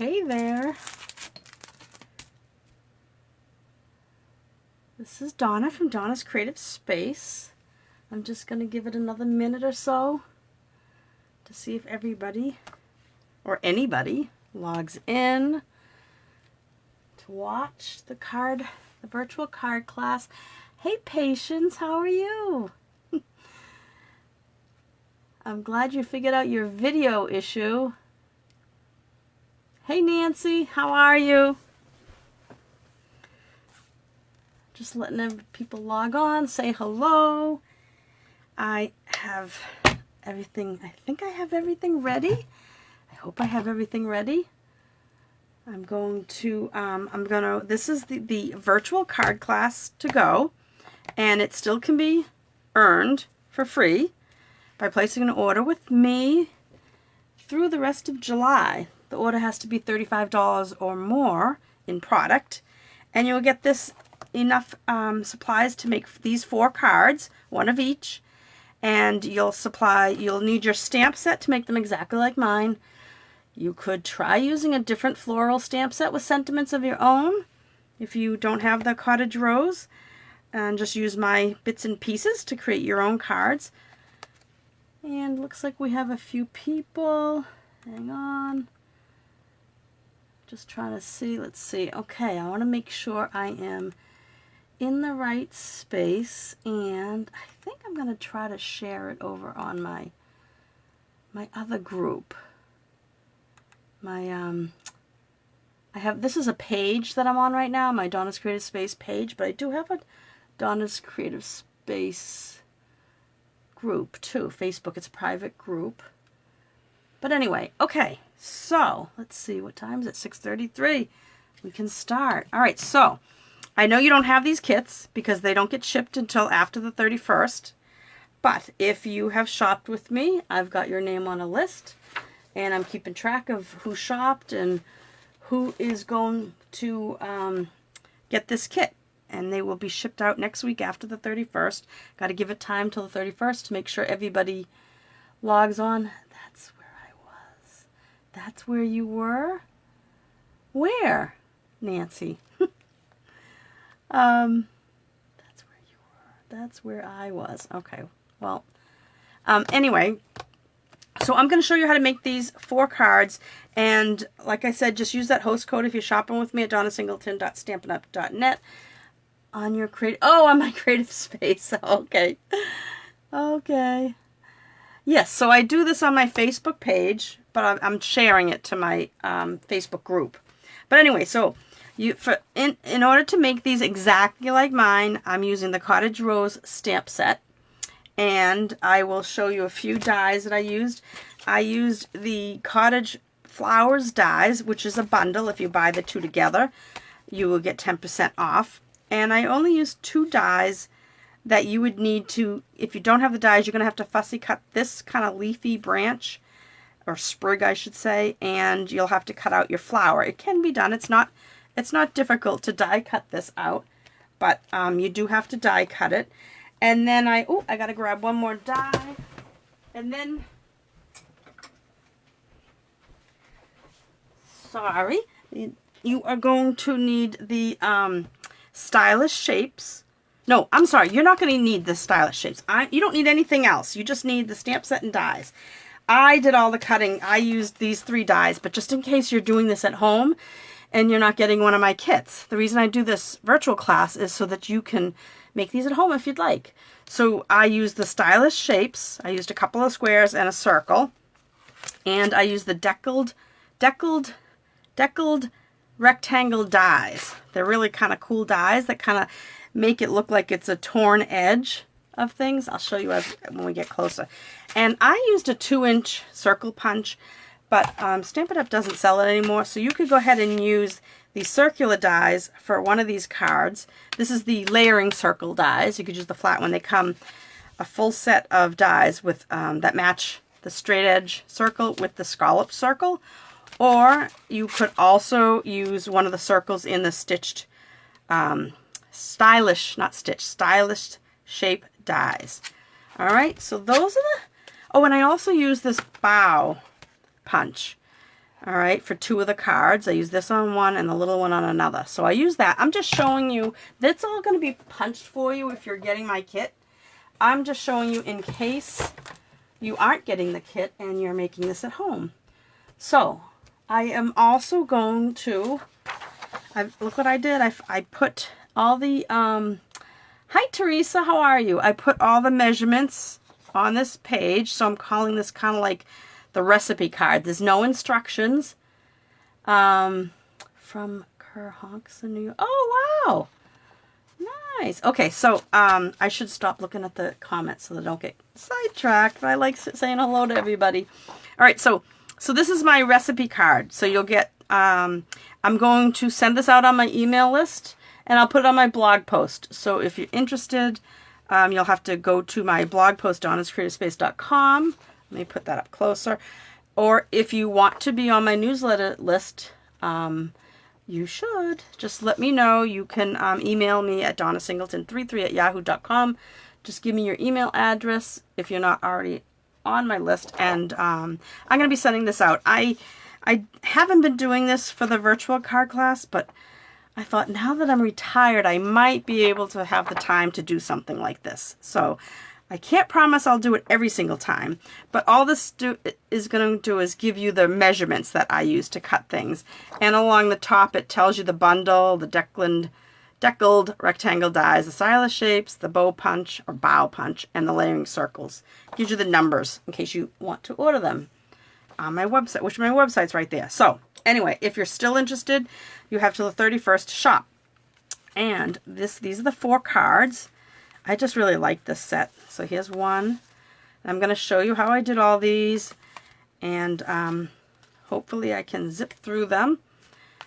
Hey there. This is Donna from Donna's Creative Space. I'm just going to give it another minute or so to see if everybody or anybody logs in to watch the virtual card class. Hey Patience, how are you? I'm glad you figured out your video issue. Hey Nancy, how are you? Just letting people log on, say hello. I have everything, I think I have everything ready. I hope I have everything ready. This is the virtual card class to go, and it still can be earned for free by placing an order with me through the rest of July. The order has to be $35 or more in product, and you'll get this enough supplies to make these 4 cards, one of each, and you'll need your stamp set to make them exactly like mine. You could try using a different floral stamp set with sentiments of your own if you don't have the Cottage Rose, and just use my bits and pieces to create your own cards. And looks like we have a few people. Hang on. Just trying to see. Let's see. Okay, I want to make sure I am in the right space, and I think I'm going to try to share it over on my other group. This is a page that I'm on right now, my Donna's Creative Space page, but I do have a Donna's Creative Space group too. Facebook, it's a private group. But anyway, okay, so let's see, what time is it? 6:33. We can start. All right, so I know you don't have these kits because they don't get shipped until after the 31st. But if you have shopped with me, I've got your name on a list, and I'm keeping track of who shopped and who is going to get this kit. And they will be shipped out next week after the 31st. Got to give it time till the 31st to make sure everybody logs on. That's where I was. That's where you were? Where, Nancy? That's where you were. That's where I was. Okay, well, anyway, so I'm going to show you how to make these 4 cards, and like I said, just use that host code if you're shopping with me at donnasingleton.stampinup.net on your on my Creative Space. Okay. Okay. Yes, so I do this on my Facebook page, but I'm sharing it to my Facebook group. But anyway, so in order to make these exactly like mine, I'm using the Cottage Rose stamp set, and I will show you a few dies that I used. I used the Cottage Flowers dies, which is a bundle. If you buy the 2 together, you will get 10% off. And I only used 2 dies that you would need to, if you don't have the dies, you're going to have to fussy cut this kind of leafy branch, or sprig I should say, and you'll have to cut out your flower. It can be done. It's not difficult to die cut this out, but you do have to die cut it. And then I got to grab one more die. And then, sorry, you are going to need the stylish shapes. No, I'm sorry, you're not going to need the stylish shapes. You don't need anything else. You just need the stamp set and dies. I did all the cutting. I used these 3 dies, but just in case you're doing this at home and you're not getting one of my kits, the reason I do this virtual class is so that you can make these at home if you'd like. So I used the stylish shapes. I used a couple of squares and a circle, and I used the deckled rectangle dies. They're really kind of cool dies that kind of make it look like it's a torn edge of things. I'll show you when we get closer. And I used a 2-inch circle punch, but Stampin' Up! Doesn't sell it anymore, so you could go ahead and use the circular dies for one of these cards. This is the layering circle dies. You could use the flat one. They come a full set of dies with that match the straight edge circle with the scallop circle, or you could also use one of the circles in the stitched stylish shape dies. All right, so those are the, and I also use this bow punch. All right, for 2 of the cards. I use this on one and the little one on another. So I use that. I'm just showing you, that's all going to be punched for you if you're getting my kit. I'm just showing you in case you aren't getting the kit and you're making this at home. So I am also going to, look what I did. I put all the, hi Teresa, how are you? I put all the measurements on this page. So I'm calling this kind of like the recipe card. There's no instructions. From Kerr Honks in New York. Oh, wow. Nice. Okay, so I should stop looking at the comments so they don't get sidetracked. I like saying hello to everybody. All right, so this is my recipe card. So you'll get, I'm going to send this out on my email list, and I'll put it on my blog post. So if you're interested, you'll have to go to my blog post, donnascreativespace.com. Let me put that up closer. Or if you want to be on my newsletter list, you should. Just let me know. You can email me at donnasingleton33@yahoo.com. Just give me your email address if you're not already on my list. And I'm going to be sending this out. I haven't been doing this for the virtual card class, but I thought now that I'm retired, I might be able to have the time to do something like this. So I can't promise I'll do it every single time, but all this is going to do is give you the measurements that I use to cut things. And along the top, it tells you the bundle, the deckled rectangle dies, the stylus shapes, the bow punch or bow punch, and the layering circles. It gives you the numbers in case you want to order them on my website, which my website's right there. So anyway, if you're still interested, you have till the 31st to shop. And these are the 4 cards. I just really like this set. So here's one. I'm going to show you how I did all these, and hopefully I can zip through them.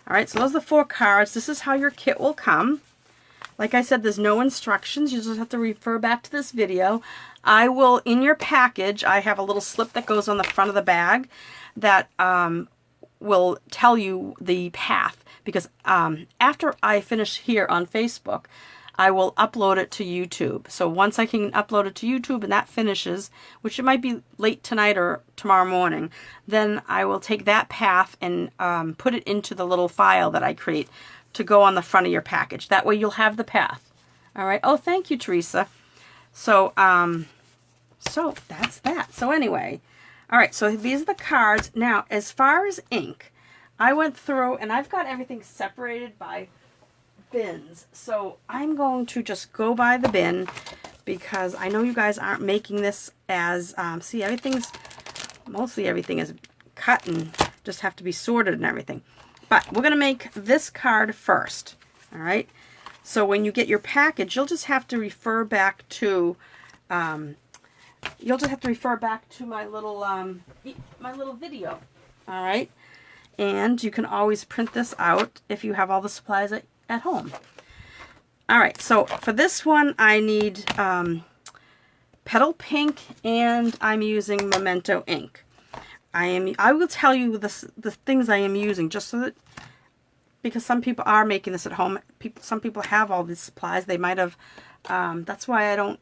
All right, so those are the 4 cards. This is how your kit will come. Like I said, there's no instructions. You just have to refer back to this video. I will, in your package, I have a little slip that goes on the front of the bag that will tell you the path. Because after I finish here on Facebook, I will upload it to YouTube. So once I can upload it to YouTube and that finishes, which it might be late tonight or tomorrow morning, then I will take that path and put it into the little file that I create to go on the front of your package. That way you'll have the path. All right. Oh, thank you, Teresa. So, so that's that. So anyway, all right. So these are the cards. Now, as far as ink, I went through and I've got everything separated by bins. So I'm going to just go by the bin because I know you guys aren't making this as, see, mostly everything is cut and just have to be sorted and everything. But we're going to make this card first. All right. So when you get your package, you'll just have to refer back to, my little video. All right. And you can always print this out if you have all the supplies at home. All right, so for this one, I need Petal Pink, and I'm using Memento ink. I will tell you the things I am using, just so that, because some people are making this at home. Some people have all these supplies. They might have. That's why I don't.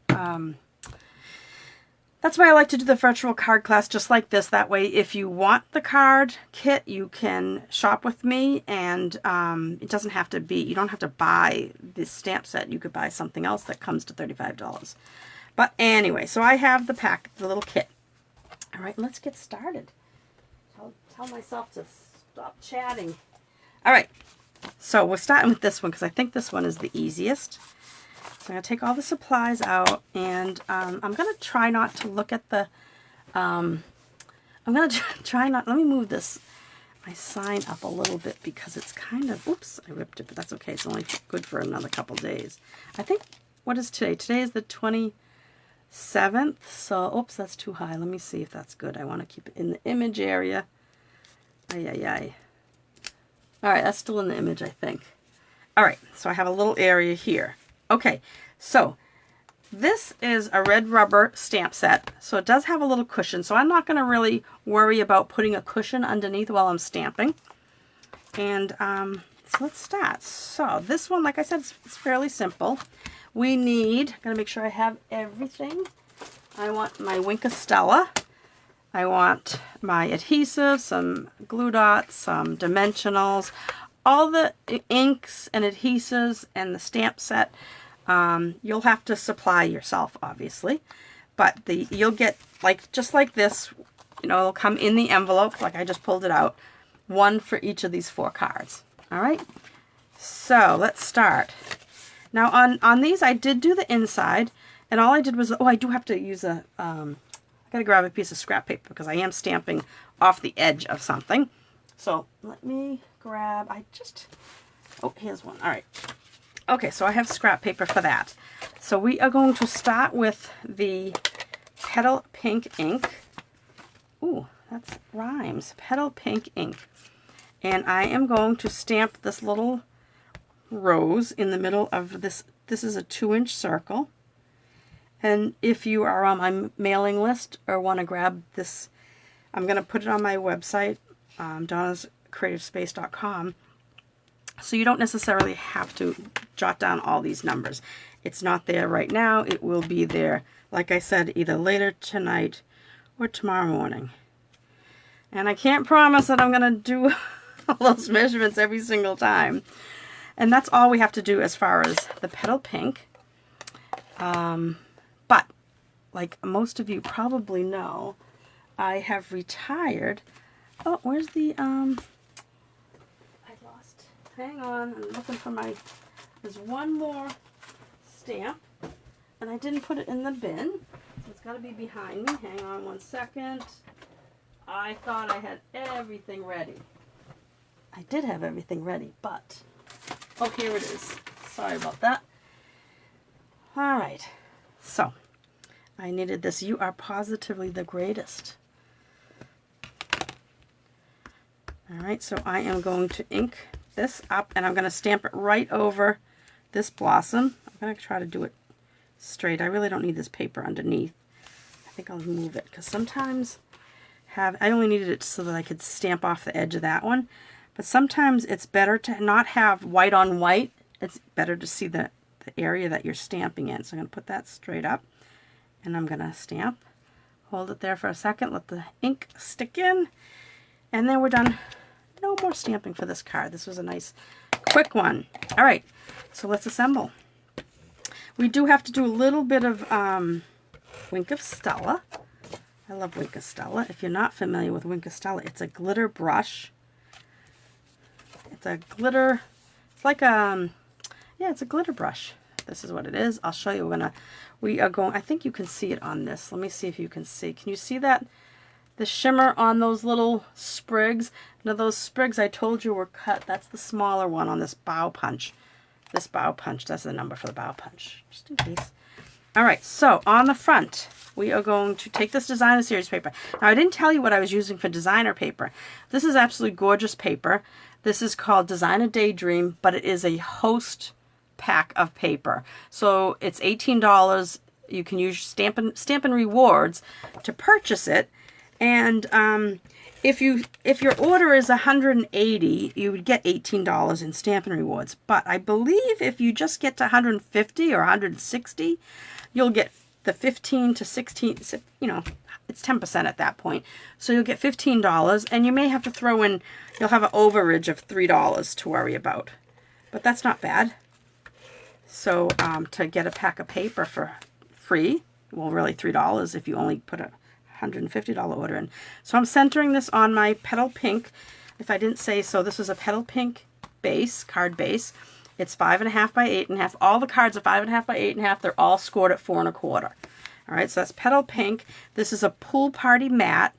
That's why I like to do the virtual card class just like this. That way, if you want the card kit, you can shop with me, and it doesn't have to be, you don't have to buy this stamp set. You could buy something else that comes to $35. But anyway, so I have the little kit. All right, let's get started. I'll tell myself to stop chatting. All right, so we're starting with this one because I think this one is the easiest. So I'm going to take all the supplies out, and I'm going to try not to look at the, I'm going to try not, let me move my sign up a little bit because it's kind of, oops, I ripped it, but that's okay. It's only good for another couple days. I think, what is today? Today is the 27th, so, oops, that's too high. Let me see if that's good. I want to keep it in the image area. Ay, ay, ay. All right, that's still in the image, I think. All right, so I have a little area here. Okay, so this is a red rubber stamp set, so it does have a little cushion, so I'm not going to really worry about putting a cushion underneath while I'm stamping. And so let's start. So this one, like I said, it's fairly simple. We need, I'm going to make sure I have everything. I want my Wink of Stella. I want my adhesive, some glue dots, some dimensionals, all the inks and adhesives and the stamp set. You'll have to supply yourself, obviously, but you'll get just like this, you know, it'll come in the envelope, like I just pulled it out, one for each of these 4 cards. All right, so let's start. Now on these, I did do the inside, and all I did was, I do have to use I gotta grab a piece of scrap paper because I am stamping off the edge of something. So let me grab, here's one. All right. Okay, so I have scrap paper for that. So we are going to start with the Petal Pink ink. Ooh, that's rhymes. Petal Pink ink. And I am going to stamp this little rose in the middle of this. This is a 2-inch circle. And if you are on my mailing list or want to grab this, I'm going to put it on my website, donnascreativespace.com. So you don't necessarily have to jot down all these numbers. It's not there right now. It will be there, like I said, either later tonight or tomorrow morning. And I can't promise that I'm going to do all those measurements every single time. And that's all we have to do as far as the Petal Pink. But like most of you probably know, I have retired. Oh, where's the hang on, I'm looking for there's one more stamp, and I didn't put it in the bin, so it's got to be behind me. Hang on one second. I thought I had everything ready. I did have everything ready, but, oh, here it is. Sorry about that. All right, so I needed this. You are positively the greatest. All right, so I am going to ink this up, and I'm going to stamp it right over this blossom. I'm going to try to do it straight. I really don't need this paper underneath. I think I'll move it because sometimes I only needed it so that I could stamp off the edge of that one, but sometimes it's better to not have white on white. It's better to see the area that you're stamping in. So I'm going to put that straight up, and I'm going to stamp. Hold it there for a second, let the ink stick in, and then we're done. No more stamping for this card. This was a nice quick one. All right, so let's assemble. We do have to do a little bit of Wink of Stella. I love Wink of Stella. If you're not familiar with Wink of Stella, it's a glitter brush. It's a glitter, it's like yeah, it's a glitter brush. This is what it is. I'll show you. We are going, I think you can see it on this. Let me see if you can see. Can you see that? The shimmer on those little sprigs. Now those sprigs I told you were cut. That's the smaller one on this bow punch. This bow punch, that's the number for the bow punch, just in case. All right, so on the front, we are going to take this designer series paper. Now I didn't tell you what I was using for designer paper. This is absolutely gorgeous paper. This is called Designer Daydream, but it is a host pack of paper. So it's $18. You can use Stampin' Rewards to purchase it. And if your order is $180, you would get $18 in Stampin' Rewards. But I believe if you just get to $150 or $160, you'll get the 15 to 16, you know, it's 10% at that point. So you'll get $15, and you may have to throw in, you'll have an overage of $3 to worry about. But that's not bad. So to get a pack of paper for free, well, really $3 if you only put a $150 order in. So I'm centering this on my Petal Pink. If I didn't say so, this is a Petal Pink base, card base. It's 5.5 by 8.5. All the cards are 5.5 by 8.5. They're all scored at 4 1/4. All right, so that's Petal Pink. This is a Pool Party Matte.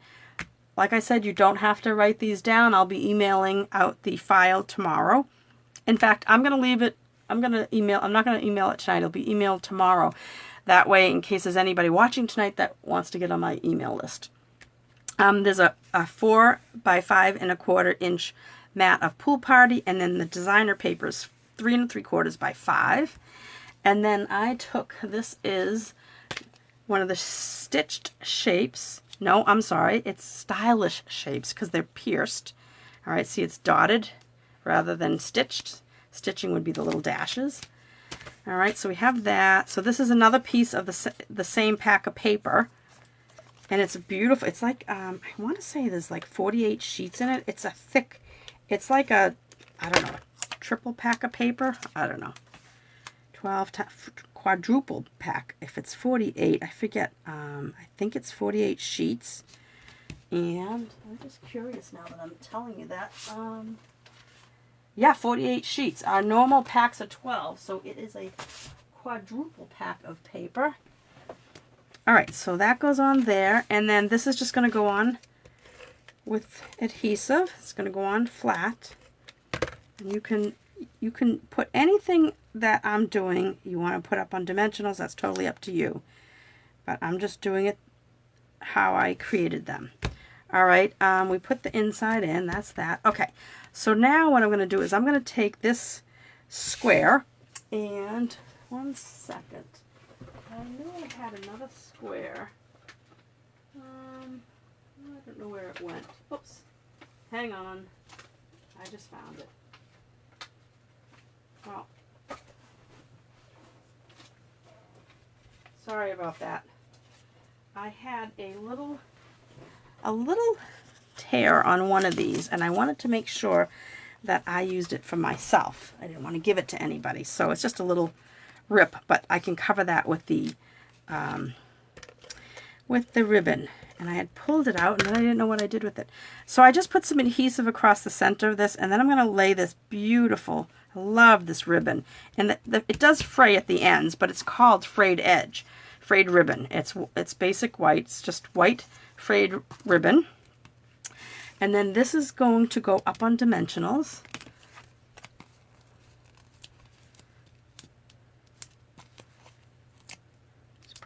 Like I said, you don't have to write these down. I'll be emailing out the file tomorrow. In fact, I'm going to leave it. I'm not going to email it tonight. It'll be emailed tomorrow. That way, in case there's anybody watching tonight that wants to get on my email list. There's a 4 by 5 1/4 inch mat of Pool Party, and then the designer paper is 3 3/4 by 5. And then I took, this is one of the stitched shapes. No, I'm sorry, it's stylish shapes because they're pierced. All right, see, it's dotted rather than stitched. Stitching would be the little dashes. All right, so we have that. So this is another piece of the same pack of paper. And it's beautiful. It's like, I want to say there's like 48 sheets in it. It's a thick, it's like a, I don't know, triple pack of paper. I don't know. 12 quadruple pack. If it's 48, I forget. I think it's 48 sheets. And I'm just curious now that I'm telling you that. Yeah, 48 sheets. Our normal packs are 12, so it is a quadruple pack of paper. All right, so that goes on there, and then this is just going to go on with adhesive. It's going to go on flat, and you can put anything that I'm doing you want to put up on dimensionals. That's totally up to you, but I'm just doing it how I created them. All right, we put the inside in. That's that. Okay, so now what I'm going to do is I'm going to take this square, and one second. I knew I had another square. I don't know where it went. Oops. Hang on. I just found it. Well, sorry about that. I had a little tear on one of these, and I wanted to make sure that I used it for myself. I didn't want to give it to anybody, so it's just a little rip, but I can cover that with the ribbon. And I had pulled it out, and then I didn't know what I did with it. So I just put some adhesive across the center of this, and then I'm going to lay this beautiful, I love this ribbon. And it does fray at the ends, but it's called frayed edge, frayed ribbon. It's basic white. It's just white frayed ribbon. And then this is going to go up on dimensionals.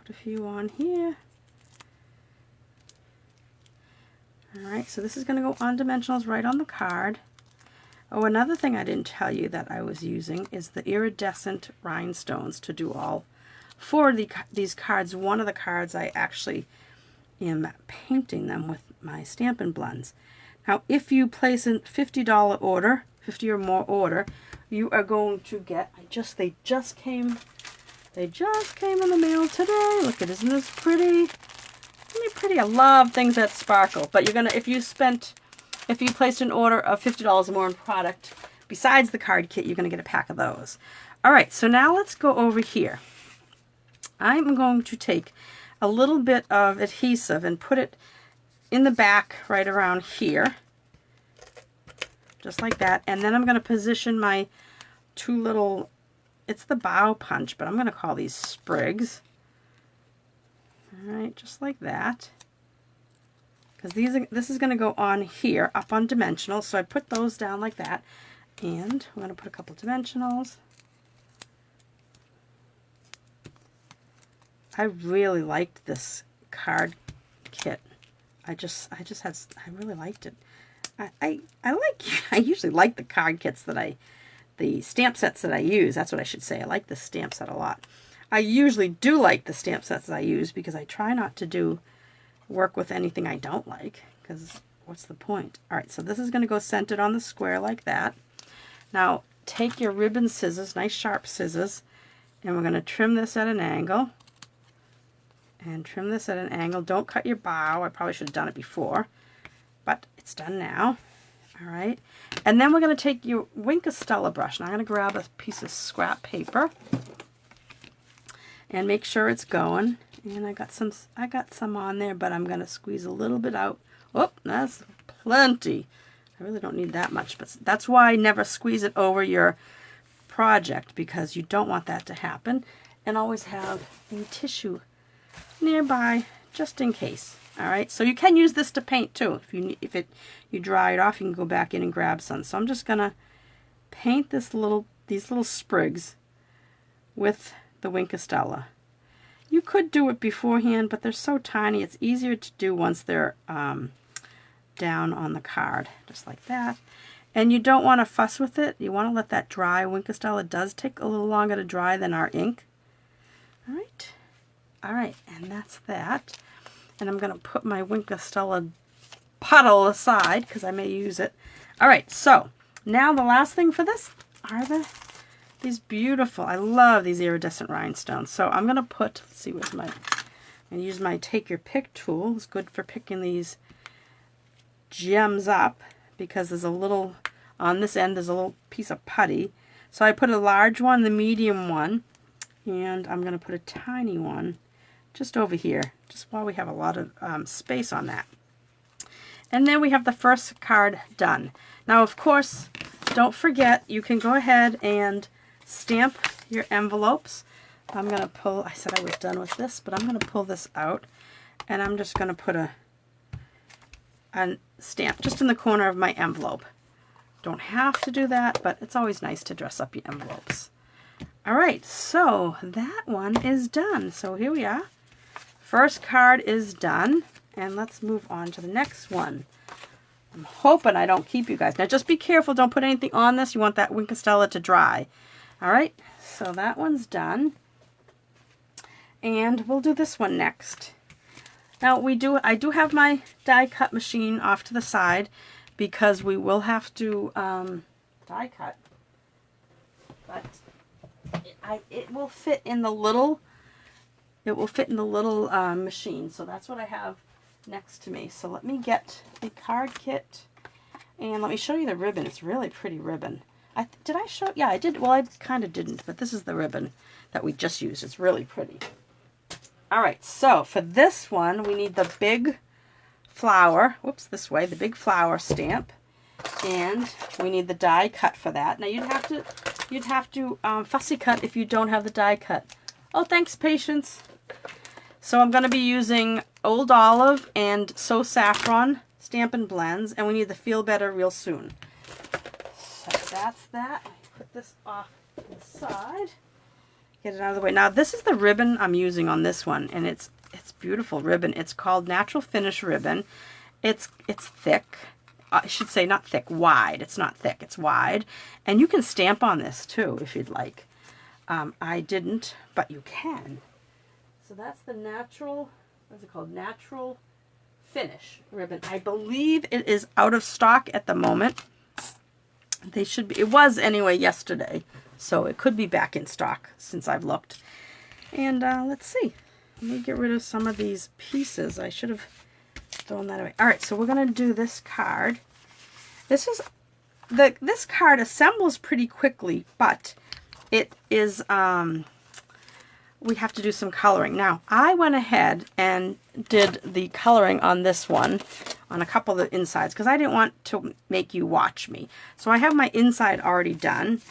A few on here. Alright, so this is going to go on dimensionals right on the card. Oh, another thing I didn't tell you that I was using is the Iridescent Rhinestones to do all four of these cards. One of the cards I actually am painting them with my Stampin' blends. Now, if you place a $50 order, 50 or more order, you are going to get, they just came in the mail today. Look at, isn't this pretty? Isn't it pretty? I love things that sparkle. But you're gonna, if you placed an order of $50 or more in product, besides the card kit, you're gonna get a pack of those. All right, so now let's go over here. I'm going to take a little bit of adhesive and put it in the back right around here, just like that. And then I'm gonna position my two little, it's the bow punch, but I'm going to call these sprigs. All right, just like that. Because this is going to go on here, up on dimensionals. So I put those down like that. And I'm going to put a couple dimensionals. I really liked this card kit. I really liked it. I usually like the card kits the stamp sets that I use. That's what I should say. I like the stamp set a lot. I usually do like the stamp sets that I use because I try not to work with anything I don't like, because what's the point? All right, so this is going to go centered on the square like that. Now take your ribbon scissors, nice sharp scissors, and we're going to trim this at an angle. And trim this at an angle. Don't cut your bow. I probably should have done it before, but it's done now. All right, and then we're going to take your Stella brush. Now I'm going to grab a piece of scrap paper and make sure it's going. And I got some on there, but I'm going to squeeze a little bit out. Oh, that's plenty. I really don't need that much, but that's why I never squeeze it over your project, because you don't want that to happen. And always have a tissue nearby just in case. All right, so you can use this to paint too. If you dry it off, you can go back in and grab some. So I'm just gonna paint these little sprigs with the Stella. You could do it beforehand, but they're so tiny. It's easier to do once they're down on the card, just like that. And you don't want to fuss with it. You want to let that dry. Stella does take a little longer to dry than our ink. All right, and that's that. And I'm going to put my Stella puddle aside because I may use it. All right, so now the last thing for this are these beautiful, I love these iridescent rhinestones. So I'm going to put, let's see, where's And use my Take Your Pick tool. It's good for picking these gems up because there's a little, on this end there's a little piece of putty. So I put a large one, the medium one, and I'm going to put a tiny one just over here, just while we have a lot of space on that. And then we have the first card done. Now, of course, don't forget, you can go ahead and stamp your envelopes. I'm going to pull, I said I was done with this, but I'm going to pull this out, and I'm just going to put a stamp just in the corner of my envelope. Don't have to do that, but it's always nice to dress up your envelopes. All right, so that one is done. So here we are. First card is done, and let's move on to the next one. I'm hoping I don't keep you guys. Now just be careful, don't put anything on this. You want that Wink of Stella to dry. All right, so that one's done. And we'll do this one next. Now I do have my die cut machine off to the side because we will have to die cut. But it will fit in the little machine. So that's what I have next to me. So let me get the card kit and let me show you the ribbon. It's really pretty ribbon. Did I show? Yeah, I did. Well, I kind of didn't, but this is the ribbon that we just used. It's really pretty. All right, so for this one, we need the big flower. Whoops, this way, the big flower stamp, and we need the die cut for that. Now you'd have to fussy cut if you don't have the die cut. Oh, thanks, Patience. So I'm going to be using Old Olive and So Saffron Stampin' Blends, and we need the Feel Better Real Soon. So that's that. Put this off to the side. Get it out of the way. Now this is the ribbon I'm using on this one, and it's beautiful ribbon. It's called Natural Finish ribbon. It's thick. I should say not thick, wide. It's not thick, it's wide. And you can stamp on this too if you'd like. I didn't, but you can. So that's the natural, what's it called? Natural Finish ribbon. I believe it is out of stock at the moment. They should be, it was anyway yesterday. So it could be back in stock since I've looked. And let's see. Let me get rid of some of these pieces. I should have thrown that away. All right, so we're going to do this card. This card assembles pretty quickly, but it is, we have to do some coloring. Now, I went ahead and did the coloring on this one, on a couple of the insides, because I didn't want to make you watch me. So I have my inside already done.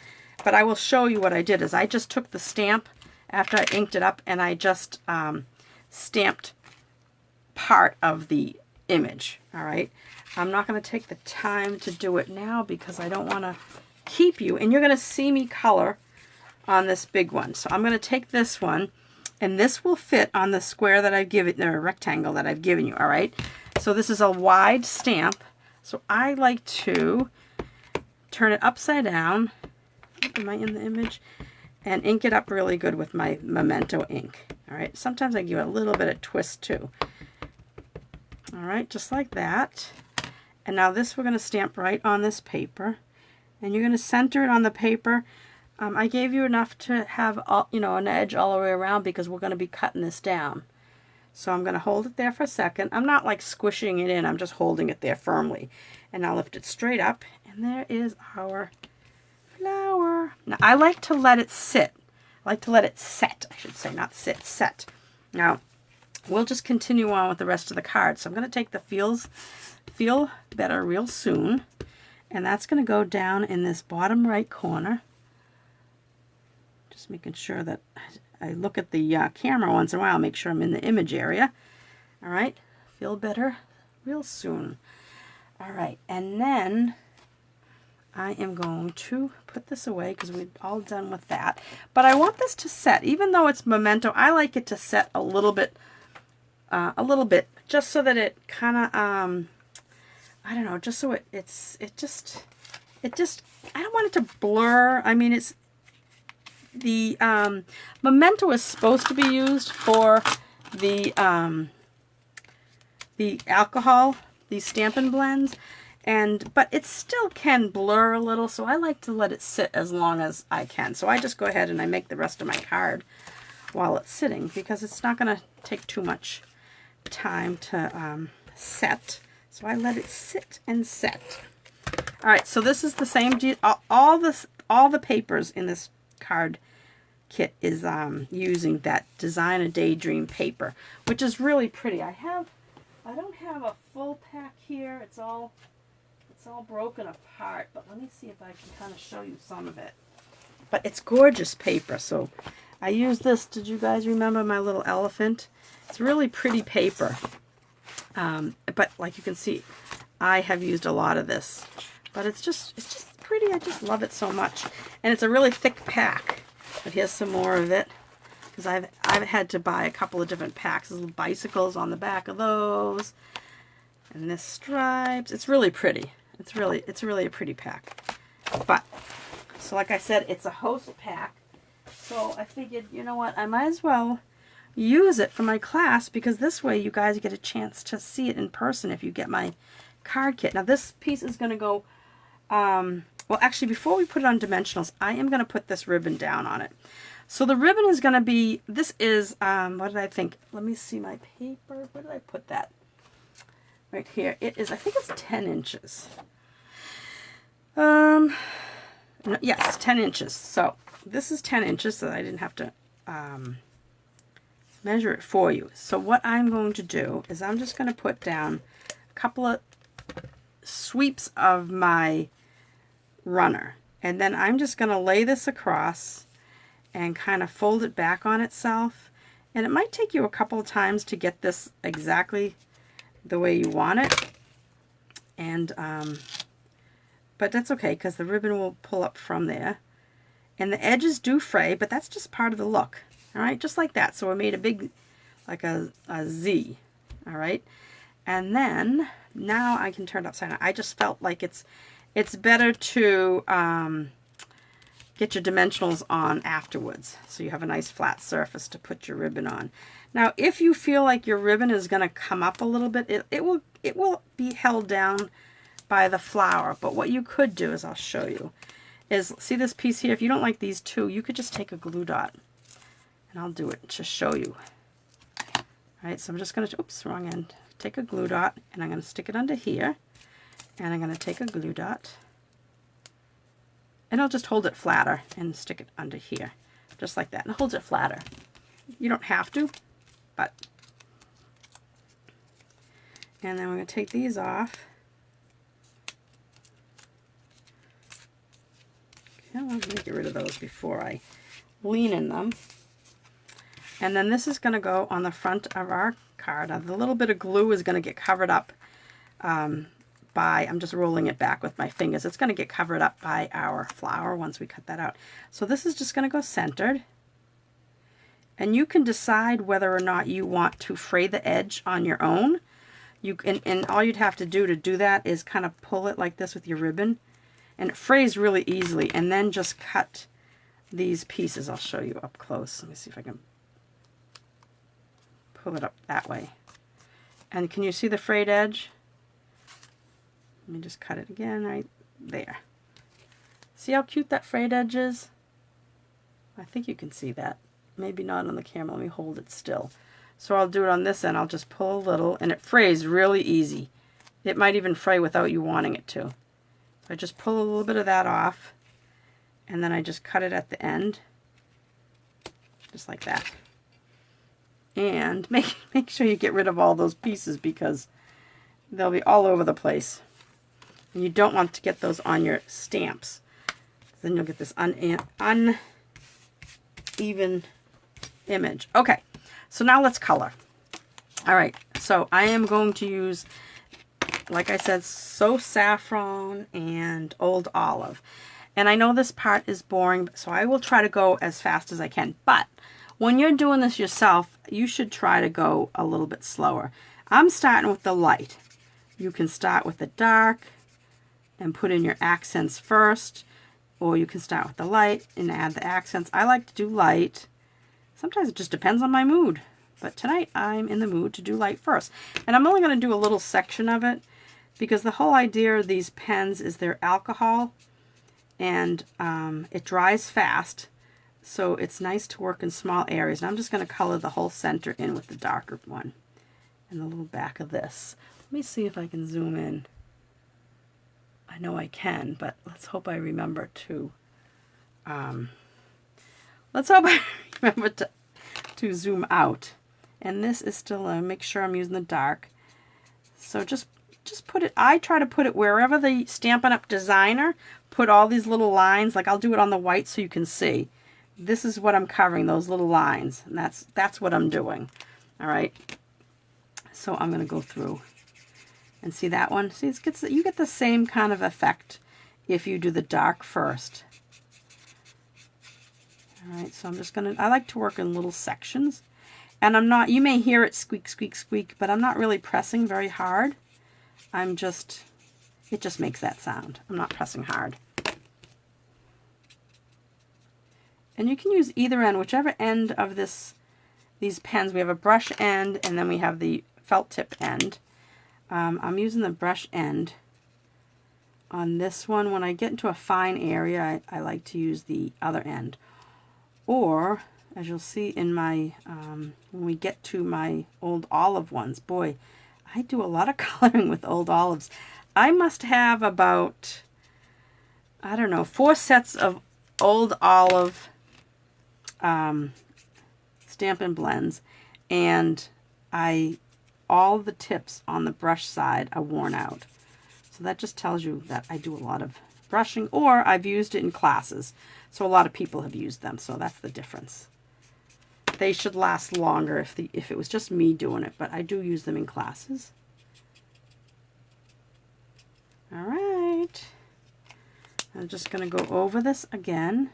But I will show you what I did is I just took the stamp after I inked it up and I just stamped part of the image. All right. I'm not going to take the time to do it now because I don't want to keep you. And you're going to see me color on this big one. So I'm going to take this one, and this will fit on the square that I've given, the rectangle that I've given you. All right. So this is a wide stamp. So I like to turn it upside down. Am I in the image? And ink it up really good with my Memento ink. All right. Sometimes I give it a little bit of twist too. All right, just like that. And now this we're going to stamp right on this paper. And you're going to center it on the paper. I gave you enough to have an edge all the way around because we're going to be cutting this down. So I'm going to hold it there for a second. I'm not like squishing it in. I'm just holding it there firmly. And I'll lift it straight up. And there is our flower. Now, I like to let it sit. I like to let it set, I should say, not sit, set. Now, we'll just continue on with the rest of the card. So I'm going to take the Feel Better Real Soon, and that's going to go down in this bottom right corner. Just making sure that I look at the camera once in a while, make sure I'm in the image area. All right, Feel Better Real Soon. All right, and then I am going to put this away because we're all done with that. But I want this to set, even though it's Memento, I like it to set a little bit, just so that it kind of, I don't know, just so it just, I don't want it to blur. I mean, it's, the Memento is supposed to be used for the alcohol, these Stampin' Blends, but it still can blur a little, so I like to let it sit as long as I can. So I just go ahead and I make the rest of my card while it's sitting because it's not going to take too much time to set. So I let it sit and set. All right, so this is the same, all the papers in this card kit is using that Design a Daydream paper, which is really pretty. I don't have a full pack here. It's all broken apart, but let me see if I can kind of show you some of it. But it's gorgeous paper. So I use this. Did you guys remember my little elephant? It's really pretty paper. But like you can see, I have used a lot of this. But it's just pretty. I just love it so much. And it's a really thick pack. But here's some more of it. Because I've had to buy a couple of different packs. There's little bicycles on the back of those. And this stripes. It's really pretty. It's really a pretty pack. But, so like I said, it's a host pack. So I figured, you know what, I might as well use it for my class, because this way you guys get a chance to see it in person if you get my card kit. Now this piece is going to go, well actually before we put it on dimensionals, I am going to put this ribbon down on it. So the ribbon is going to be, this is, what did I think? Let me see my paper. Where did I put that? Right here. It is, I think it's 10 inches. No, yes, 10 inches. So this is 10 inches, so I didn't have to measure it for you. So what I'm going to do is I'm just going to put down a couple of sweeps of my runner. And then I'm just going to lay this across and kind of fold it back on itself. And it might take you a couple of times to get this exactly the way you want it. And but that's okay, because the ribbon will pull up from there. And the edges do fray, but that's just part of the look. All right, just like that. So I made a big, like a Z. All right. And then now I can turn it upside down. I just felt like it's better to get your dimensionals on afterwards, so you have a nice flat surface to put your ribbon on. Now, if you feel like your ribbon is going to come up a little bit, it will be held down by the flower. But what you could do is, I'll show you, is see this piece here. If you don't like these two, you could just take a glue dot, and I'll do it to show you. All right, so I'm just going to, oops, wrong end. Take a glue dot, and I'm going to stick it under here, and I'm going to take a glue dot, and I'll just hold it flatter and stick it under here, just like that, and it holds it flatter. You don't have to, but. And then we're going to take these off. Okay, let me get rid of those before I lean in them. And then this is going to go on the front of our card. Now, the little bit of glue is going to get covered up by, I'm just rolling it back with my fingers. It's going to get covered up by our flower once we cut that out. So this is just going to go centered. And you can decide whether or not you want to fray the edge on your own. And all you'd have to do that is kind of pull it like this with your ribbon. And it frays really easily. And then just cut these pieces. I'll show you up close. Let me see if I can pull it up that way. And can you see the frayed edge? Let me just cut it again right there. See how cute that frayed edge is? I think you can see that. Maybe not on the camera. Let me hold it still. So I'll do it on this end. I'll just pull a little, and it frays really easy. It might even fray without you wanting it to. So I just pull a little bit of that off, and then I just cut it at the end, just like that. And make sure you get rid of all those pieces, because they'll be all over the place. And you don't want to get those on your stamps. Then you'll get this uneven image. Okay, so now let's color. All right, so I am going to use, like I said, So Saffron and Old Olive. And I know this part is boring, so I will try to go as fast as I can. But when you're doing this yourself, you should try to go a little bit slower. I'm starting with the light. You can start with the dark and put in your accents first, or you can start with the light and add the accents. I like to do light. Sometimes it just depends on my mood, but tonight I'm in the mood to do light first. And I'm only going to do a little section of it, because the whole idea of these pens is they're alcohol, and it dries fast, So it's nice to work in small areas. And I'm just going to color the whole center in with the darker one and the little back of this. Let me see if I can zoom in. I know I can, but let's hope I remember to let's hope I remember to zoom out. And this is still, make sure I'm using the dark. So just put it, I try to put it wherever the Stampin' Up! Designer put all these little lines. Like I'll do it on the white so you can see. This is what I'm covering, those little lines. And that's what I'm doing. All right. So I'm going to go through and see that one. See, you get the same kind of effect if you do the dark first. All right, so I'm just going to, I like to work in little sections. And I'm not, you may hear it squeak, squeak, squeak, but I'm not really pressing very hard. I'm just, it just makes that sound. I'm not pressing hard. And you can use either end, whichever end of these pens. We have a brush end, and then we have the felt tip end. I'm using the brush end on this one. When I get into a fine area, I like to use the other end. Or, as you'll see in my, when we get to my old olive ones, boy, I do a lot of coloring with old olives. I must have about, I don't know, 4 sets of old olive Stampin' blends, and all the tips on the brush side are worn out. So that just tells you that I do a lot of brushing, or I've used it in classes. So a lot of people have used them, so that's the difference. They should last longer if it was just me doing it, but I do use them in classes. All right. I'm just going to go over this again.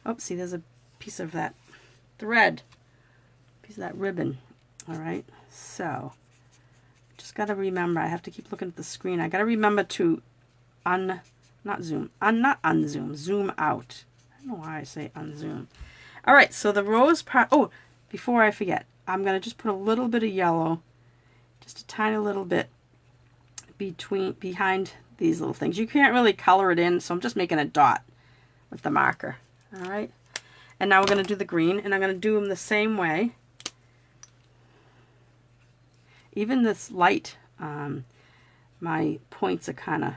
Oh, see, there's a piece of that thread, piece of that ribbon. All right, so just got to remember, I have to keep looking at the screen. I got to remember to zoom out. I don't know why I say unzoom. All right, so the rose part, oh, before I forget, I'm going to just put a little bit of yellow, just a tiny little bit behind these little things. You can't really color it in, so I'm just making a dot with the marker. All right, and now we're going to do the green, and I'm going to do them the same way. Even this light, my points are kind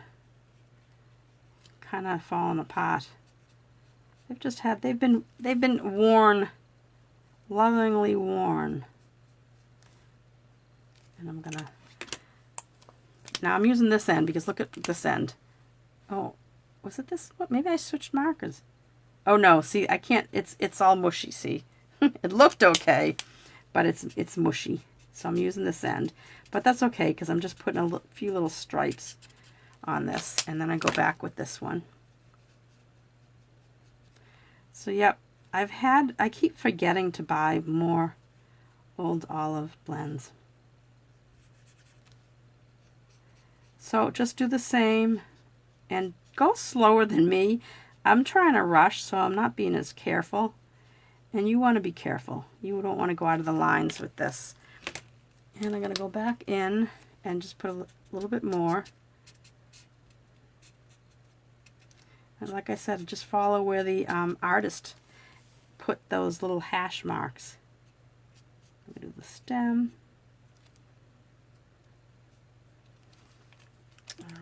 of falling apart. They've been worn, lovingly worn. And now I'm using this end because look at this end. Oh, was it this? What? Maybe I switched markers. Oh no, see, I can't, it's all mushy, see. It looked okay, but it's mushy. So I'm using this end, but that's okay because I'm just putting a few little stripes on this, and then I go back with this one. So yep, I keep forgetting to buy more old olive blends. So just do the same and go slower than me. I'm trying to rush, so I'm not being as careful. And you want to be careful. You don't want to go out of the lines with this. And I'm going to go back in and just put a little bit more. And like I said, just follow where the artist put those little hash marks. I'm going to do the stem.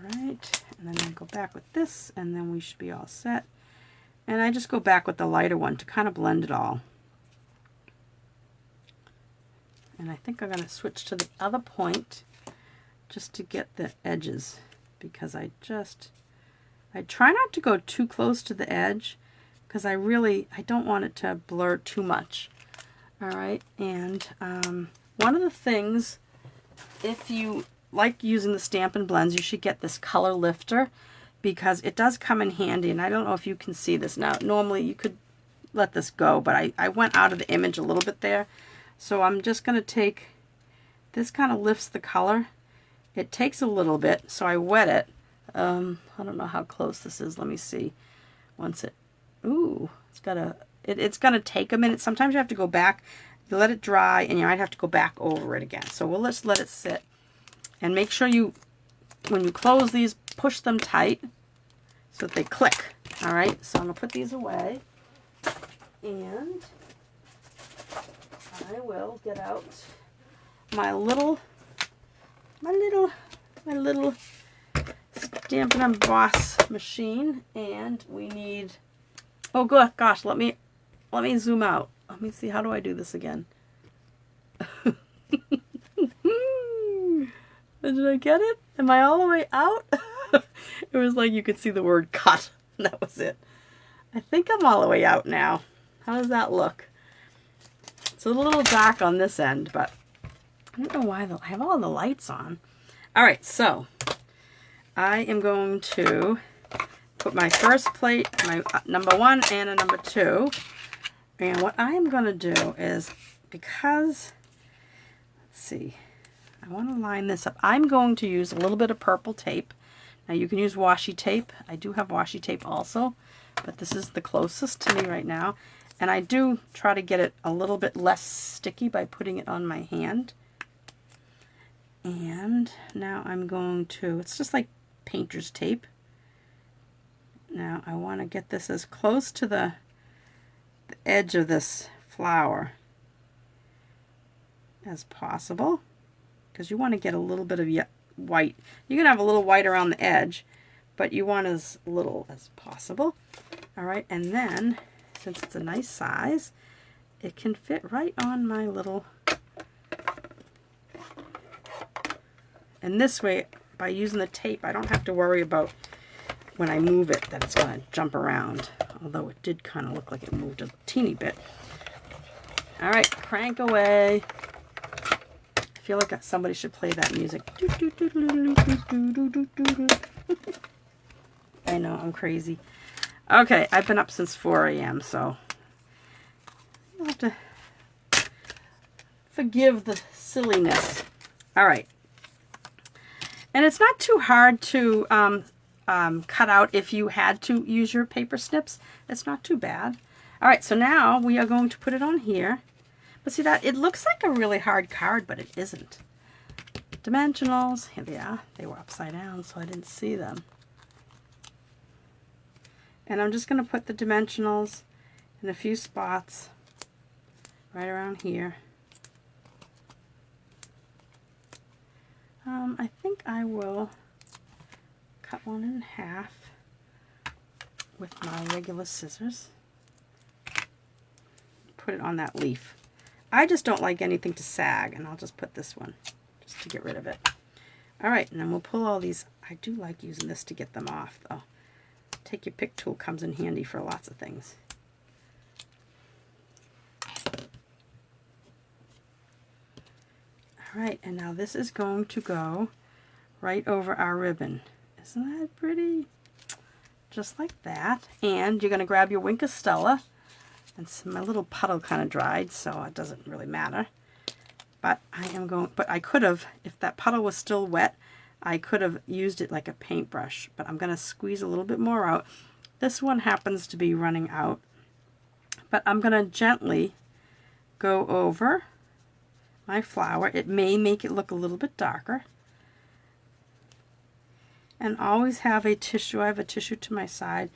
Alright, and then I go back with this, and then we should be all set. And I just go back with the lighter one to kind of blend it all. And I think I'm going to switch to the other point just to get the edges, because I try not to go too close to the edge because I don't want it to blur too much. Alright, and one of the things, if you like using the Stampin' blends, you should get this color lifter because it does come in handy. And I don't know if you can see this now. Normally you could let this go, but I went out of the image a little bit there. So I'm just going to take, this kind of lifts the color. It takes a little bit, so I wet it. I don't know how close this is. Let me see. Once it, ooh, it's going to take a minute. Sometimes you have to go back, you let it dry, and you might have to go back over it again. So we'll just let it sit. And make sure you, when you close these, push them tight so that they click. All right, so I'm going to put these away. And I will get out my little Stampin' and Emboss machine, and we need, oh good gosh, let me zoom out. Let me see, how do I do this again? Did I get it? Am I all the way out? It was like you could see the word cut. That was it. I think I'm all the way out now. How does that look? It's a little dark on this end, but I don't know why I have all the lights on. All right, so I am going to put my first plate, my number 1 and a number 2. And what I am going to do is, because, let's see, I want to line this up. I'm going to use a little bit of purple tape. Now you can use washi tape. I do have washi tape also, but this is the closest to me right now. And I do try to get it a little bit less sticky by putting it on my hand. And now I'm going to, it's just like painter's tape. Now I want to get this as close to the edge of this flower as possible, because you want to get a little bit of white. You can have a little white around the edge, but you want as little as possible. All right, and then since it's a nice size, it can fit right on my little, and this way, by using the tape, I don't have to worry about when I move it that it's going to jump around, although it did kind of look like it moved a teeny bit. All right, crank away. I feel like somebody should play that music. I know, I'm crazy. Okay, I've been up since 4 a.m., so you'll have to forgive the silliness. All right. And it's not too hard to cut out if you had to use your paper snips. It's not too bad. All right, so now we are going to put it on here. But see that? It looks like a really hard card, but it isn't. Dimensionals. Here they are. They were upside down, so I didn't see them. And I'm just going to put the dimensionals in a few spots right around here. I think I will cut one in half with my regular scissors. Put it on that leaf. I just don't like anything to sag, and I'll just put this one just to get rid of it. All right, and then we'll pull all these. I do like using this to get them off, though. Take your pick tool, comes in handy for lots of things. All right, and now this is going to go right over our ribbon. Isn't that pretty? Just like that. And you're going to grab your Wink of Stella. And my little puddle kind of dried, so it doesn't really matter. But I could have, if that puddle was still wet, I could have used it like a paintbrush. But I'm going to squeeze a little bit more out. This one happens to be running out. But I'm going to gently go over my flower. It may make it look a little bit darker. And always have a tissue. I have a tissue to my side,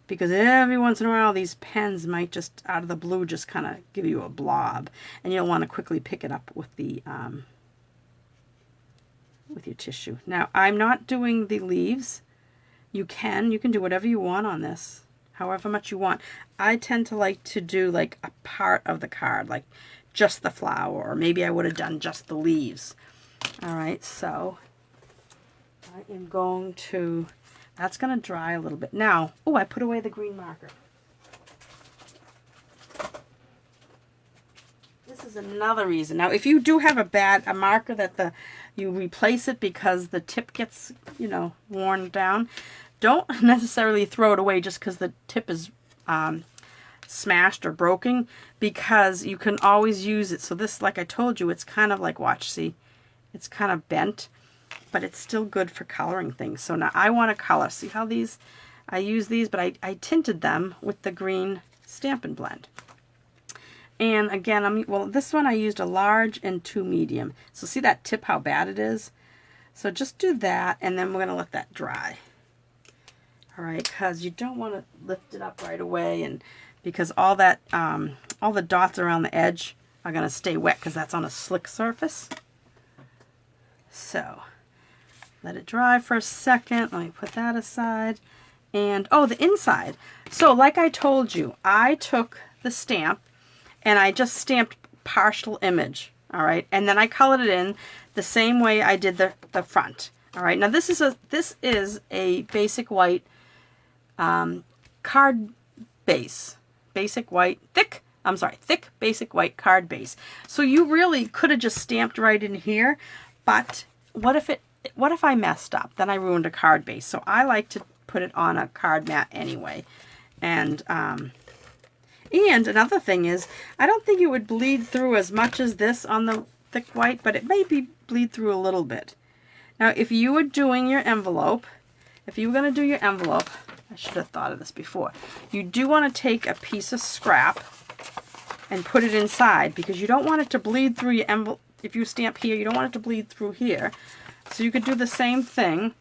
because every once in a while these pens might just out of the blue just kind of give you a blob, and you'll want to quickly pick it up with the with your tissue. Now I'm not doing the leaves. You can do whatever you want on this, however much you want. I tend to like to do like a part of the card, like just the flower, or maybe I would have done just the leaves. All right, so I am going to, that's going to dry a little bit. Now, oh, I put away the green marker. This is another reason. Now, if you do have a marker that you replace it because the tip gets, worn down, don't necessarily throw it away just because the tip is smashed or broken, because you can always use it. So this, like I told you, it's kind of like, watch, see, it's kind of bent, but it's still good for coloring things. So now I want to color. See how these, I use these, but I tinted them with the green Stampin' blend. And again, well, this one I used a large and 2 medium. So see that tip, how bad it is? So just do that, and then we're going to let that dry. All right, because you don't want to lift it up right away and because all that, all the dots around the edge are going to stay wet because that's on a slick surface. So let it dry for a second. Let me put that aside. And, oh, the inside. So like I told you, I took the stamp and I just stamped partial image. All right. And then I colored it in the same way I did the front. All right. Now this is a basic white card base. Basic white, thick basic white card base. So you really could have just stamped right in here, but what if I messed up? Then I ruined a card base. So I like to put it on a card mat anyway. And another thing is, I don't think it would bleed through as much as this on the thick white, but it may bleed through a little bit. Now, if you were doing your envelope, if you were going to do your envelope, I should have thought of this before. You do want to take a piece of scrap and put it inside because you don't want it to bleed through your envelope. If you stamp here, you don't want it to bleed through here. So you could do the same thing.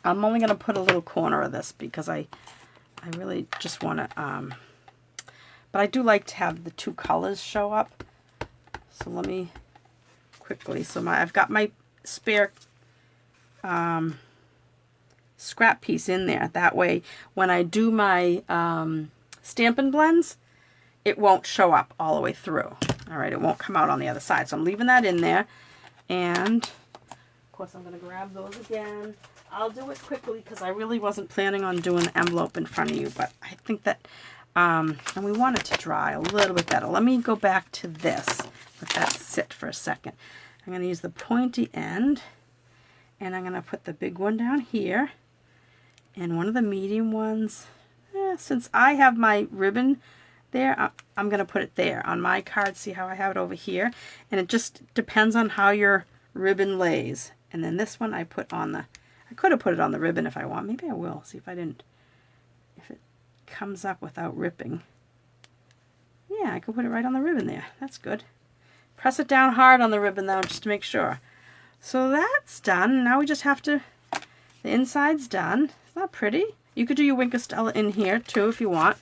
I'm only going to put a little corner of this because I really just want to, but I do like to have the two colors show up. So let me quickly, so I've got my spare scrap piece in there. That way, when I do my Stampin' blends, it won't show up all the way through. All right, it won't come out on the other side. So I'm leaving that in there. And, of course, I'm going to grab those again. I'll do it quickly because I really wasn't planning on doing the envelope in front of you. But I think that, and we want it to dry a little bit better. Let me go back to this. Let that sit for a second. I'm going to use the pointy end. And I'm going to put the big one down here. And one of the medium ones, since I have my ribbon there, I'm going to put it there on my card. See how I have it over here? And it just depends on how your ribbon lays. And then this one I put on the, I could have put it on the ribbon if I want. Maybe I will. See if I didn't, if it comes up without ripping. Yeah, I could put it right on the ribbon there. That's good. Press it down hard on the ribbon though, just to make sure. So that's done. Now we just have to, the inside's done. Is that pretty? You could do your Winker Stella in here too if you want.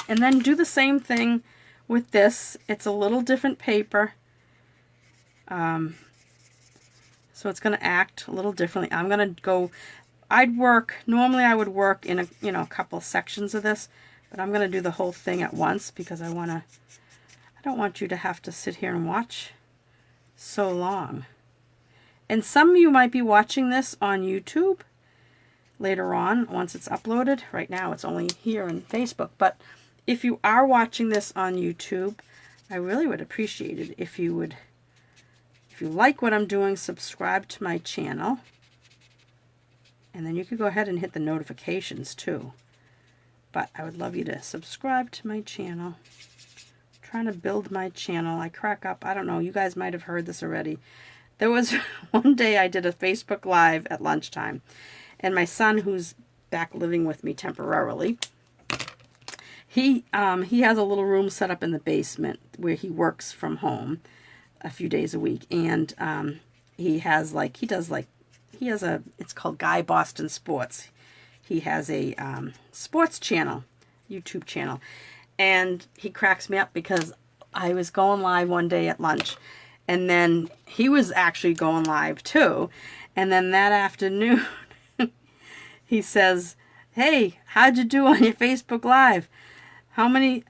And then do the same thing with this. It's a little different paper. So it's going to act a little differently. I'm going to go, normally I would work in a couple sections of this, but I'm going to do the whole thing at once because I don't want you to have to sit here and watch so long. And some of you might be watching this on YouTube later on once it's uploaded. Right now it's only here on Facebook, but if you are watching this on YouTube, I really would appreciate it if you would, if you like what I'm doing, subscribe to my channel. And then you could go ahead and hit the notifications too. But I would love you to subscribe to my channel. I'm trying to build my channel. I crack up. I don't know. You guys might have heard this already. There was one day I did a Facebook Live at lunchtime. And my son, who's back living with me temporarily, he has a little room set up in the basement where he works from home a few days a week. And he has it's called Guy Boston Sports. He has a sports channel, YouTube channel. And he cracks me up because I was going live one day at lunch. And then he was actually going live too. And then that afternoon, he says, "Hey, how'd you do on your Facebook Live? How many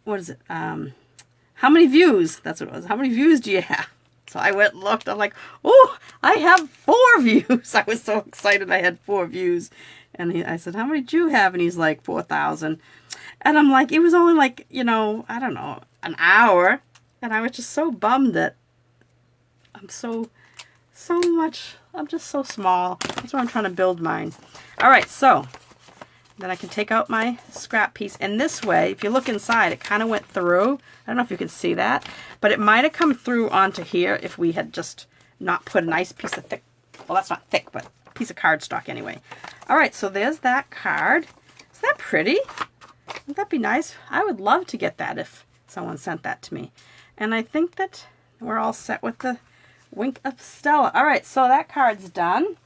what is it? How many views?" That's what it was. "How many views do you have?" So I went and looked. I'm like, "Oh, I have 4 views." I was so excited I had 4 views. And I said, "How many do you have?" And he's like, 4,000. And I'm like, it was only like, I don't know, an hour. And I was just so bummed that I'm I'm just so small. That's why I'm trying to build mine. All right, so then I can take out my scrap piece. And this way, if you look inside, it kind of went through. I don't know if you can see that, but it might have come through onto here if we had just not put a nice piece of thick, well, that's not thick, but a piece of cardstock anyway. All right, so there's that card. Is that pretty? Wouldn't that be nice? I would love to get that if someone sent that to me. And I think that we're all set with the Wink of Stella. All right, so that card's done.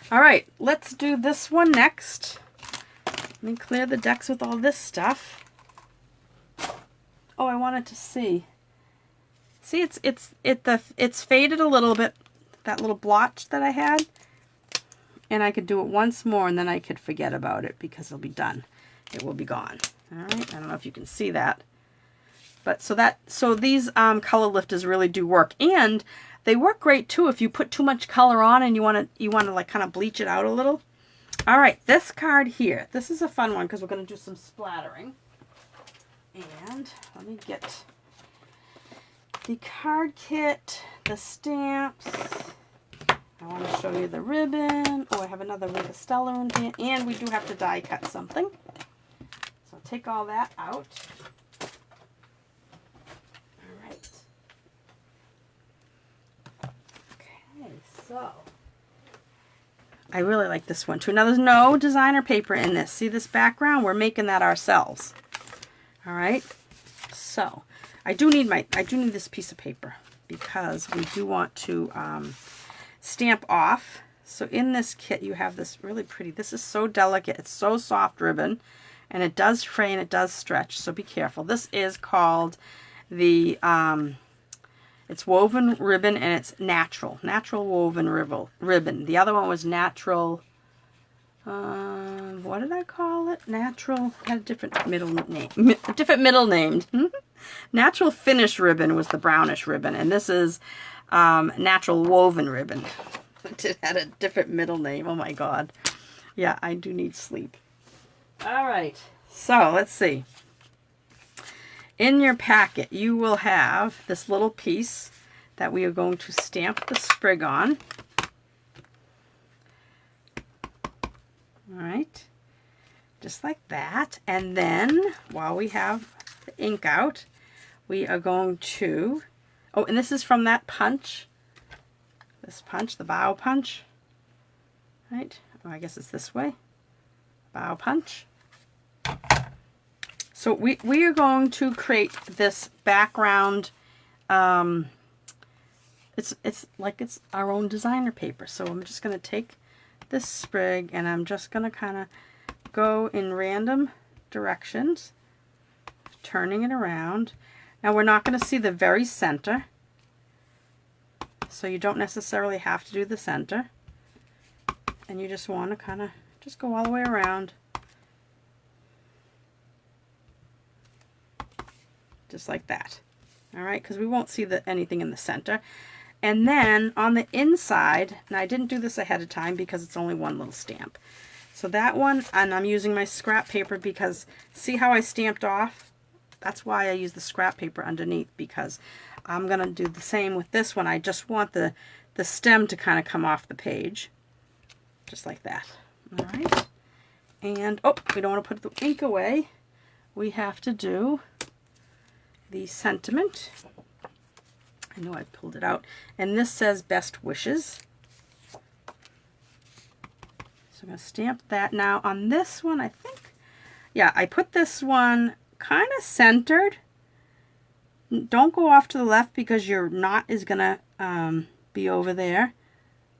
All right, let's do this one next. Let me clear the decks with all this stuff. Oh, I wanted to see. See, it's faded a little bit, that little blotch that I had. And I could do it once more and then I could forget about it because it'll be done. It will be gone. All right, I don't know if you can see that. But so these color lifters really do work. And they work great too if you put too much color on and you want to like kind of bleach it out a little. All right, this card here. This is a fun one because we're going to do some splattering. And let me get the card kit, the stamps. I want to show you the ribbon. Oh, I have another Ribbon in here. And we do have to die cut something. So take all that out. All right. Okay, so I really like this one too. Now there's no designer paper in this. See this background? We're making that ourselves. All right. So I do need this piece of paper because we do want to stamp off. So in this kit you have this really pretty, this is so delicate, it's so soft ribbon, and it does fray and it does stretch, so be careful. This is called the it's woven ribbon, and it's natural woven ribbon. The other one was natural, what did I call it? Natural, had a different middle name. Natural finish ribbon was the brownish ribbon, and this is natural woven ribbon. It had a different middle name. Oh my god. Yeah, I do need sleep. All right, so let's see. In your packet you will have this little piece that we are going to stamp the sprig on. All right, just like that. And then while we have the ink out, we are going to, oh, and this is from that punch. This punch, the bow punch. Right? Oh, I guess it's this way. Bow punch. So we are going to create this background. It's like it's our own designer paper. So I'm just going to take this sprig and I'm just going to kind of go in random directions, turning it around. Now we're not going to see the very center, so you don't necessarily have to do the center, and you just want to kind of just go all the way around, just like that. All right, because we won't see anything in the center. And then on the inside, and I didn't do this ahead of time because it's only one little stamp. So that one, and I'm using my scrap paper because see how I stamped off? That's why I use the scrap paper underneath, because I'm going to do the same with this one. I just want the stem to kind of come off the page. Just like that. All right. And, oh, we don't want to put the ink away. We have to do the sentiment. I know I pulled it out. And this says best wishes. So I'm going to stamp that. Now on this one, I think, yeah, I put this one kind of centered. Don't go off to the left because your knot is going to be over there.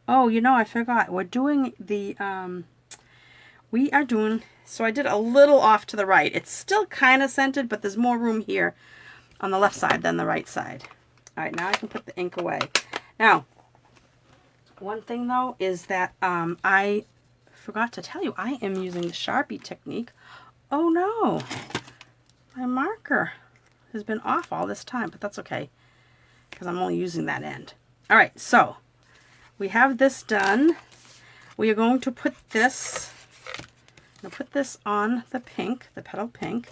Oh, you know, I forgot. We're doing the, so I did a little off to the right. It's still kind of centered, but there's more room here on the left side than the right side. All right, now I can put the ink away. Now, one thing though is that I forgot to tell you, I am using the Sharpie Technique. Oh no, my marker has been off all this time, but that's okay because I'm only using that end. All right, so we have this done. We are going to put this, on the pink, the petal pink.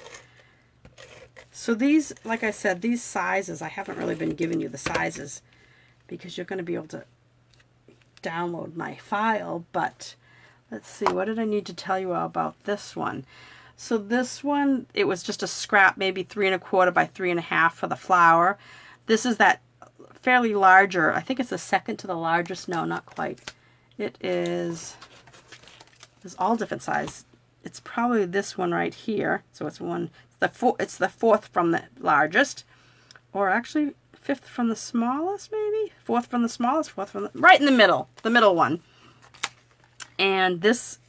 So these, like I said, these sizes, I haven't really been giving you the sizes because you're going to be able to download my file, but let's see, what did I need to tell you about this one? So this one, it was just a scrap, maybe 3 1/4 by 3 1/2 for the flower. This is that fairly larger, I think it's the second to the largest, no, not quite. It is, there's all different sizes. It's probably this one right here, so it's it's the fourth from the largest, or actually fifth from the smallest, maybe fourth from the smallest, fourth from the, right in the middle one. And this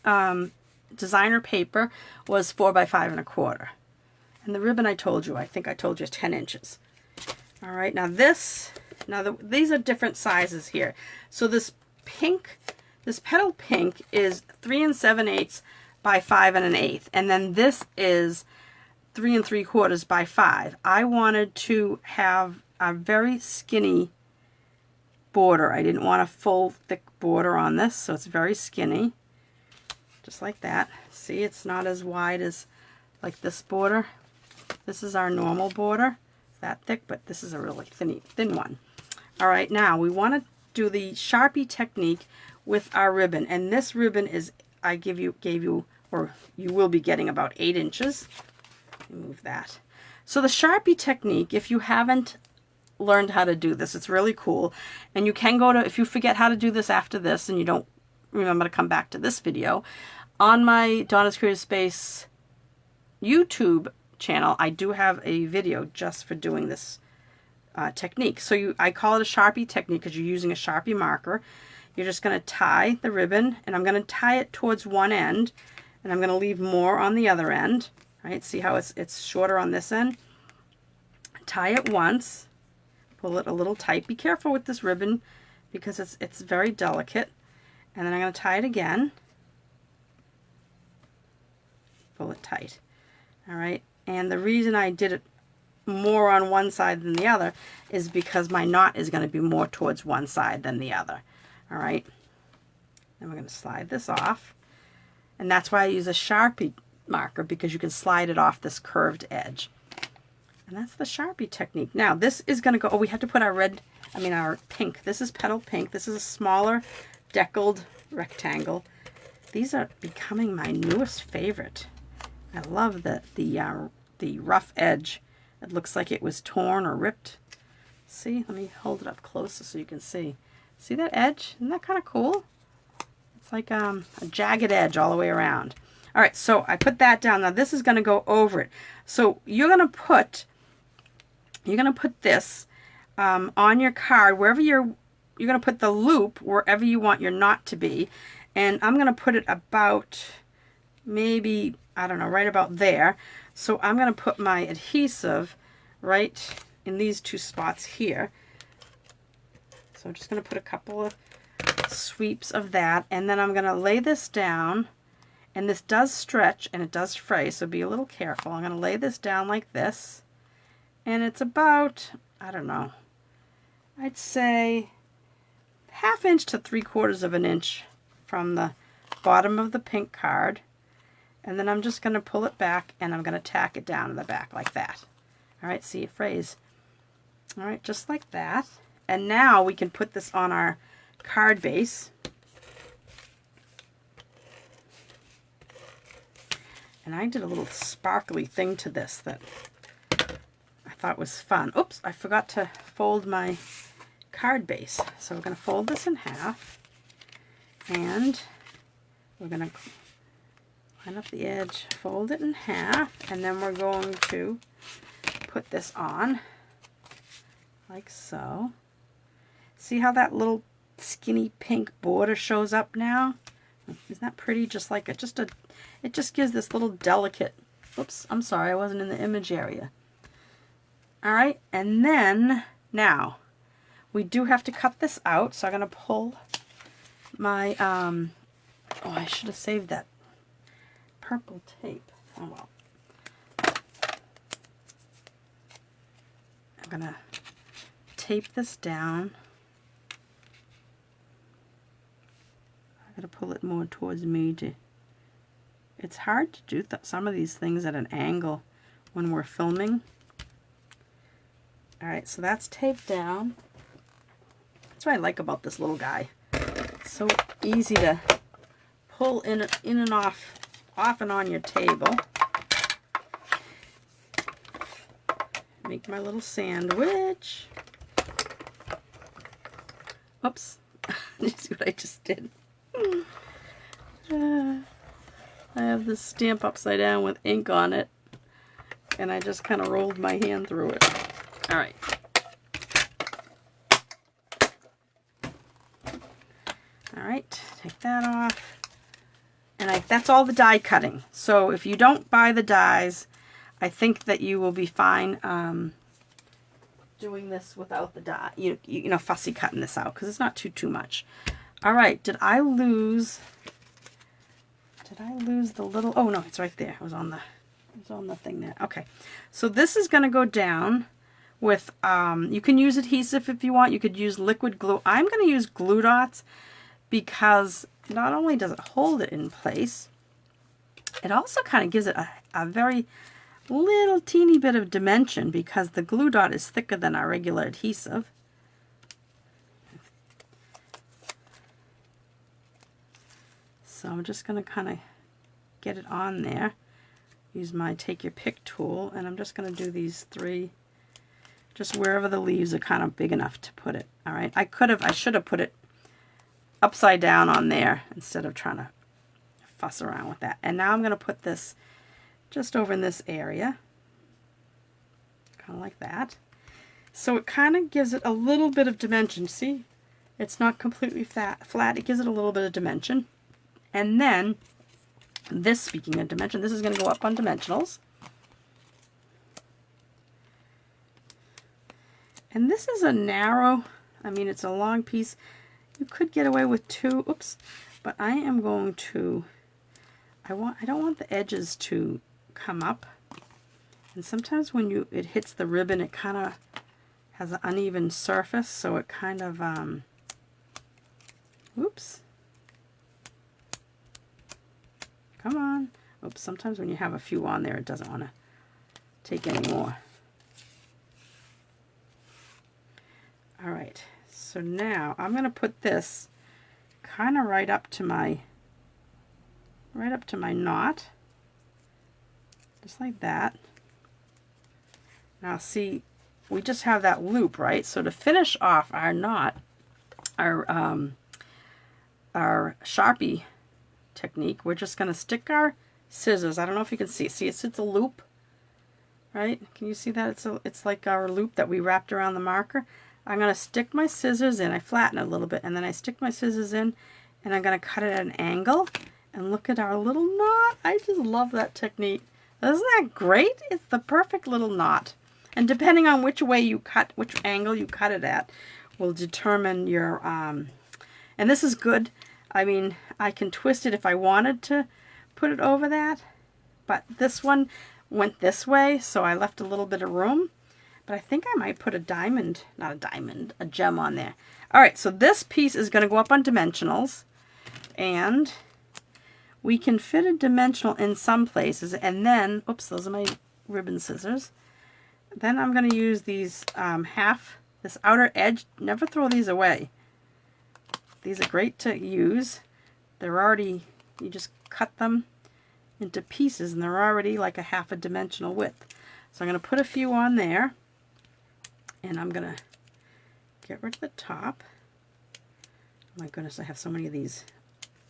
designer paper was 4 by 5 1/4. And the ribbon I told you, I think I told you, is 10 inches. All right, now these are different sizes here. So this pink, this petal pink is 3 7/8 by 5 1/8. And then this is 3 3/4 by 5. I wanted to have a very skinny border. I didn't want a full thick border on this, so it's very skinny. Just like that. See, it's not as wide as like this border. This is our normal border. It's that thick, but this is a really thin one. All right, now we want to do the Sharpie technique with our ribbon. And this ribbon is, I gave you, or you will be getting about 8 inches. Let me move that. So the Sharpie technique, if you haven't learned how to do this, it's really cool. And you can go to, if you forget how to do this after this and you don't remember to come back to this video, on my Donna's Creative Space YouTube channel, I do have a video just for doing this technique. So I call it a Sharpie technique because you're using a Sharpie marker. You're just going to tie the ribbon, and I'm going to tie it towards one end, and I'm going to leave more on the other end. Right? See how it's shorter on this end? Tie it once, pull it a little tight. Be careful with this ribbon because it's very delicate. And then I'm going to tie it again. Pull it tight. All right. And the reason I did it more on one side than the other is because my knot is going to be more towards one side than the other. All right. Then we're going to slide this off. And that's why I use a Sharpie marker, because you can slide it off this curved edge. And that's the Sharpie technique. Now this is going to go, oh, we have to put our our pink. This is petal pink. This is a smaller deckled rectangle. These are becoming my newest favorite. I love the rough edge. It looks like it was torn or ripped. See, let me hold it up closer so you can see. See that edge? Isn't that kind of cool? It's like a jagged edge all the way around. All right, so I put that down. Now this is going to go over it. So you're going to put this on your card wherever you're going to put the loop wherever you want your knot to be. And I'm going to put it about maybe, I don't know, right about there. So I'm going to put my adhesive right in these two spots here. So I'm just going to put a couple of sweeps of that, and then I'm going to lay this down. And this does stretch and it does fray, so be a little careful. I'm going to lay this down like this. And it's about, I don't know, I'd say 1/2 inch to 3/4 of an inch from the bottom of the pink card. And then I'm just going to pull it back and I'm going to tack it down in the back like that. All right, see, it frays. All right, just like that. And now we can put this on our card base. And I did a little sparkly thing to this that I thought was fun. Oops, I forgot to fold my card base. So we're going to fold this in half. And we're going to line up the edge, fold it in half, and then we're going to put this on like so. See how that little skinny pink border shows up now? Isn't that pretty? Just like it just gives this little delicate, oops, I'm sorry, I wasn't in the image area. All right, and then now we do have to cut this out, so I'm going to pull my, oh, I should have saved that purple tape. Oh well. I'm going to tape this down. I'm going to pull it more towards me. It's hard to do some of these things at an angle when we're filming. Alright, so that's taped down. That's what I like about this little guy. It's so easy to pull in and off and on your table. Make my little sandwich. Oops. You see what I just did? I have this stamp upside down with ink on it, and I just kind of rolled my hand through it. All right. All right, take that off. And that's all the die cutting. So if you don't buy the dies, I think that you will be fine doing this without the die. You know, fussy cutting this out because it's not too much. All right, did I lose the little? Oh no, it's right there. It was on the thing there. Okay, so this is going to go down with. You can use adhesive if you want. You could use liquid glue. I'm going to use glue dots because not only does it hold it in place, it also kind of gives it a very little teeny bit of dimension because the glue dot is thicker than our regular adhesive. So I'm just going to kind of get it on there. Use my take your pick tool, and I'm just going to do these 3 just wherever the leaves are kind of big enough to put it. All right, I should have put it upside down on there instead of trying to fuss around with that. And now I'm going to put this just over in this area, kind of like that. So it kind of gives it a little bit of dimension. See, it's not completely flat. It gives it a little bit of dimension. And then this, speaking of dimension, this is going to go up on dimensionals. And this is a narrow, I mean, it's a long piece. You could get away with 2, oops, but I am going to, I don't want the edges to come up. And sometimes when it hits the ribbon, it kind of has an uneven surface, so it kind of, oops. Come on. Oops, sometimes when you have a few on there, it doesn't want to take any more. All right, so now I'm going to put this kind of right up to my knot, just like that. Now see, we just have that loop, right? So to finish off our knot, our Sharpie technique, we're just going to stick our scissors. I don't know if you can see. See, it's a loop, right? Can you see that? It's like our loop that we wrapped around the marker. I'm going to stick my scissors in. I flatten it a little bit, and then I stick my scissors in, and I'm going to cut it at an angle. And look at our little knot. I just love that technique. Isn't that great? It's the perfect little knot. And depending on which way you cut, which angle you cut it at, will determine your, and this is good. I mean, I can twist it if I wanted to put it over that, but this one went this way, so I left a little bit of room. But I think I might put a diamond, not a diamond, a gem on there. All right, so this piece is going to go up on dimensionals, and we can fit a dimensional in some places, and then, oops, those are my ribbon scissors. Then I'm going to use these this outer edge. Never throw these away. These are great to use. They're already, you just cut them into pieces, and they're already like a half a dimensional width. So I'm going to put a few on there, and I'm going to get rid of the top. Oh my goodness, I have so many of these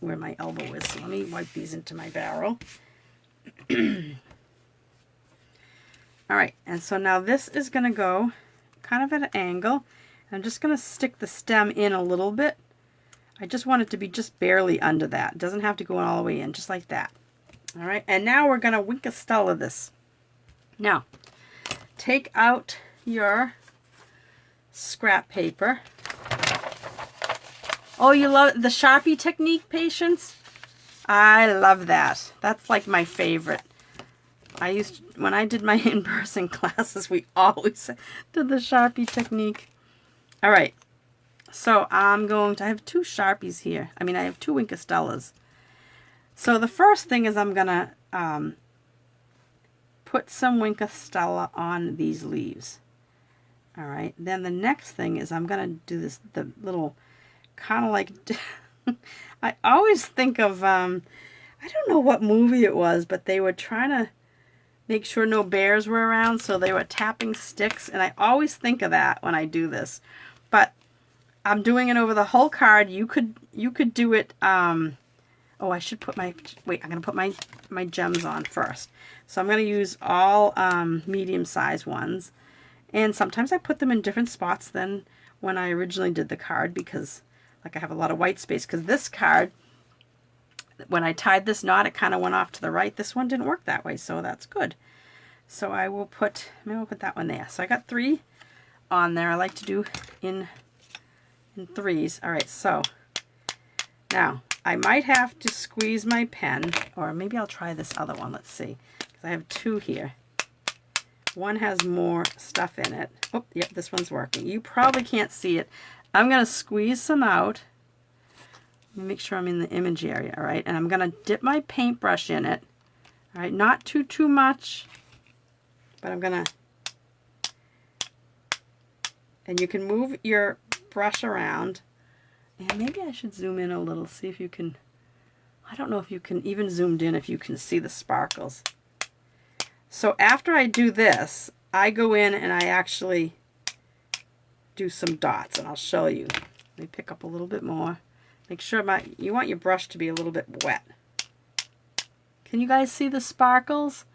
where my elbow is. So let me wipe these into my barrel. All right, and so now this is going to go kind of at an angle. I'm just going to stick the stem in a little bit. I just want it to be just barely under that. It doesn't have to go all the way in, just like that. All right, and now we're going to Winkestella this. Now, take out your scrap paper. Oh, you love the Sharpie Technique, patience? I love that. That's like my favorite. When I did my in-person classes, we always did the Sharpie Technique. All right, so I have 2 Sharpies here. I mean, I have 2 Winkestellas. So the first thing is I'm gonna put some Winkestella on these leaves. All right, then the next thing is I'm gonna do the little kind of like, I always think of, I don't know what movie it was, but they were trying to make sure no bears were around, so they were tapping sticks, and I always think of that when I do this. But I'm doing it over the whole card. You could do it, oh, I should put I'm going to put my gems on first. So I'm going to use all medium-sized ones, and sometimes I put them in different spots than when I originally did the card, because like I have a lot of white space, because this card, when I tied this knot, it kind of went off to the right. This one didn't work that way, so that's good. So I will put, maybe I'll put that one there. So I got 3 on there. I like to do in 3s. All right, so now I might have to squeeze my pen, or maybe I'll try this other one. Let's see, because I have 2 here. One has more stuff in it. Oh, yep, this one's working. You probably can't see it. I'm going to squeeze some out. Let me make sure I'm in the image area, all right? And I'm going to dip my paintbrush in it. All right, not too much, but I'm going to, and you can move your brush around. And maybe I should zoom in a little, see if you can, I don't know if you can, even zoomed in, if you can see the sparkles. So after I do this, I go in and I actually do some dots, and I'll show you. Let me pick up a little bit more. Make sure you want your brush to be a little bit wet. Can you guys see the sparkles?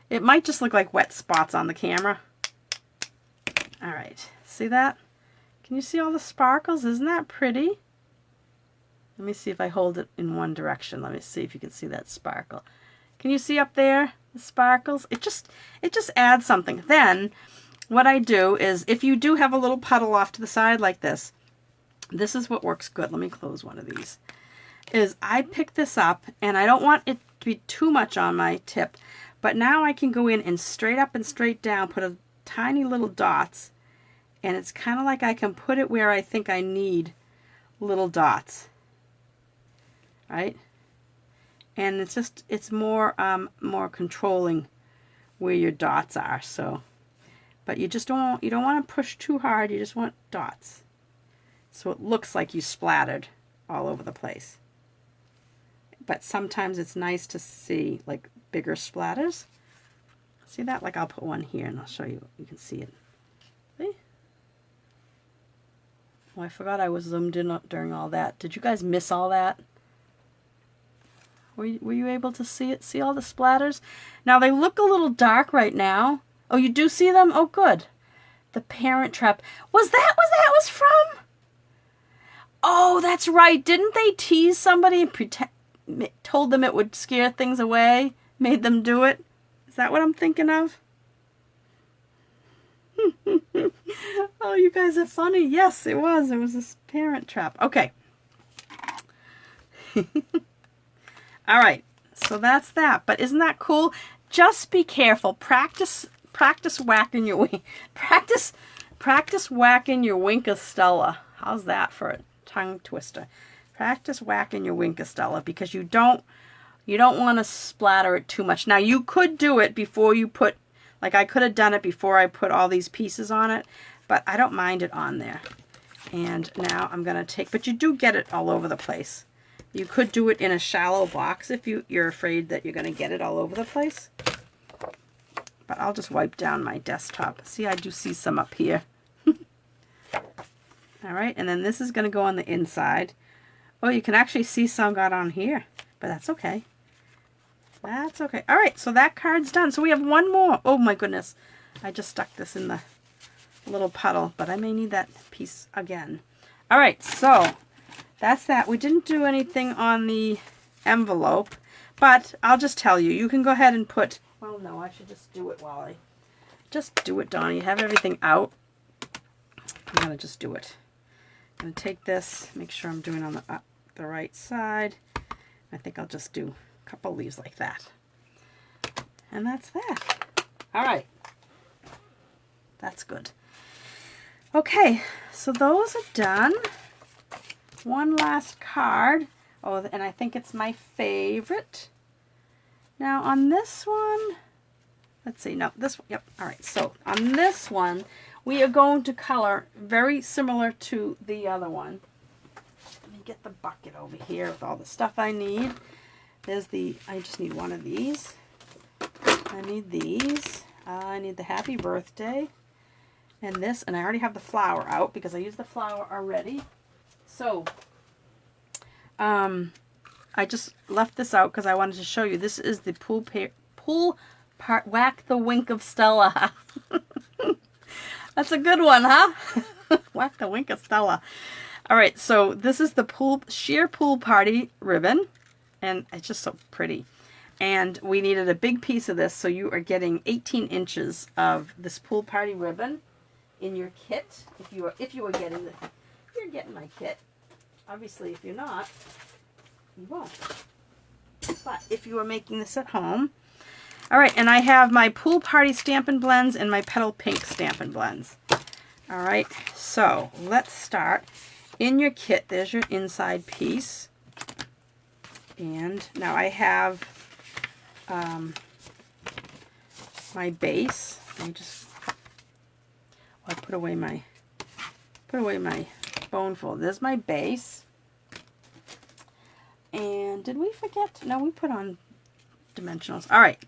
It might just look like wet spots on the camera. All right, see that? Can you see all the sparkles? Isn't that pretty? Let me see if I hold it in one direction. Let me see if you can see that sparkle. Can you see up there the sparkles? It just adds something. Then what I do is, if you do have a little puddle off to the side like this, this is what works good. Let me close one of these. Is I pick this up, and I don't want it to be too much on my tip, but now I can go in and straight up and straight down put a tiny little dots, and it's kind of like I can put it where I think I need little dots, right? And it's more controlling where your dots are. So, but you don't want to push too hard. You just want dots, so it looks like you splattered all over the place. But sometimes it's nice to see like bigger splatters. See that? Like I'll put one here and I'll show you. You can see it. See? Oh, I forgot I was zoomed in during all that. Did you guys miss all that? Were you able to see it? See all the splatters? Now they look a little dark right now. Oh, you do see them? Oh, good. The Parent Trap. Was that was from? Oh, that's right. Didn't they tease somebody and told them it would scare things away? Made them do it? Is that what I'm thinking of? Oh, you guys are funny. Yes, it was. It was this Parent Trap. Okay. All right, so that's that. But isn't that cool? Just be careful. Practice whacking your wing. Practice whacking your Winkostella. How's that for a tongue twister? Practice whacking your Winkostella, because you don't want to splatter it too much. Now you could do it before you put, like I could have done it before I put all these pieces on it, but I don't mind it on there. And now I'm gonna take, but you do get it all over the place. You could do it in a shallow box if you're afraid that you're going to get it all over the place. But I'll just wipe down my desktop. See, I do see some up here. All right, and then this is going to go on the inside. Oh, you can actually see some got on here, but that's okay. That's okay. All right, so that card's done. So we have one more. Oh my goodness. I just stuck this in the little puddle, but I may need that piece again. All right, so that's that. We didn't do anything on the envelope, but I'll just tell you, you can go ahead and put, well, no, I should just do it while I, just do it, Donna. You have everything out. I'm going to just do it. I'm going to take this, make sure I'm doing on the right side. I think I'll just do a couple leaves like that. And that's that. All right. That's good. Okay, so those are done. One last card. Oh, and I think it's my favorite. Now on this one, let's see, no, this one, yep, all right. So on this one, we are going to color very similar to the other one. Let me get the bucket over here with all the stuff I need. There's I just need one of these. I need these. I need the happy birthday. And this, and I already have the flower out because I used the flower already. So, I just left this out because I wanted to show you. This is the Whack the Wink of Stella. That's a good one, huh? Whack the Wink of Stella. All right, so this is the sheer pool party ribbon. And it's just so pretty. And we needed a big piece of this, so you are getting 18 inches of this pool party ribbon in your kit. If you're getting my kit. Obviously, if you're not, you won't. But if you are making this at home. All right, and I have my Pool Party Stampin' Blends and my Petal Pink Stampin' Blends. All right, so let's start. In your kit, there's your inside piece. And now I have my base. Let me just, I put away my bone fold. There's my base. And did we forget? No, we put on dimensionals. All right.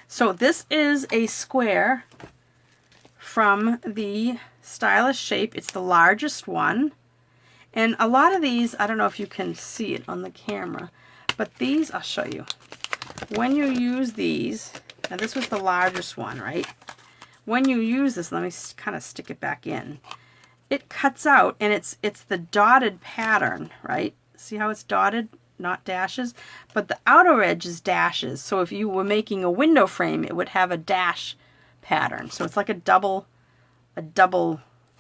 So this is a square from the Stylish Shape. It's the largest one. And a lot of these, I don't know if you can see it on the camera, but these, I'll show you. When you use these, now this was the largest one, right? When you use this, let me kind of stick it back in. It cuts out, and it's the dotted pattern, right? See how it's dotted? Not dashes, but the outer edge is dashes. So if you were making a window frame, it would have a dash pattern. So it's like a double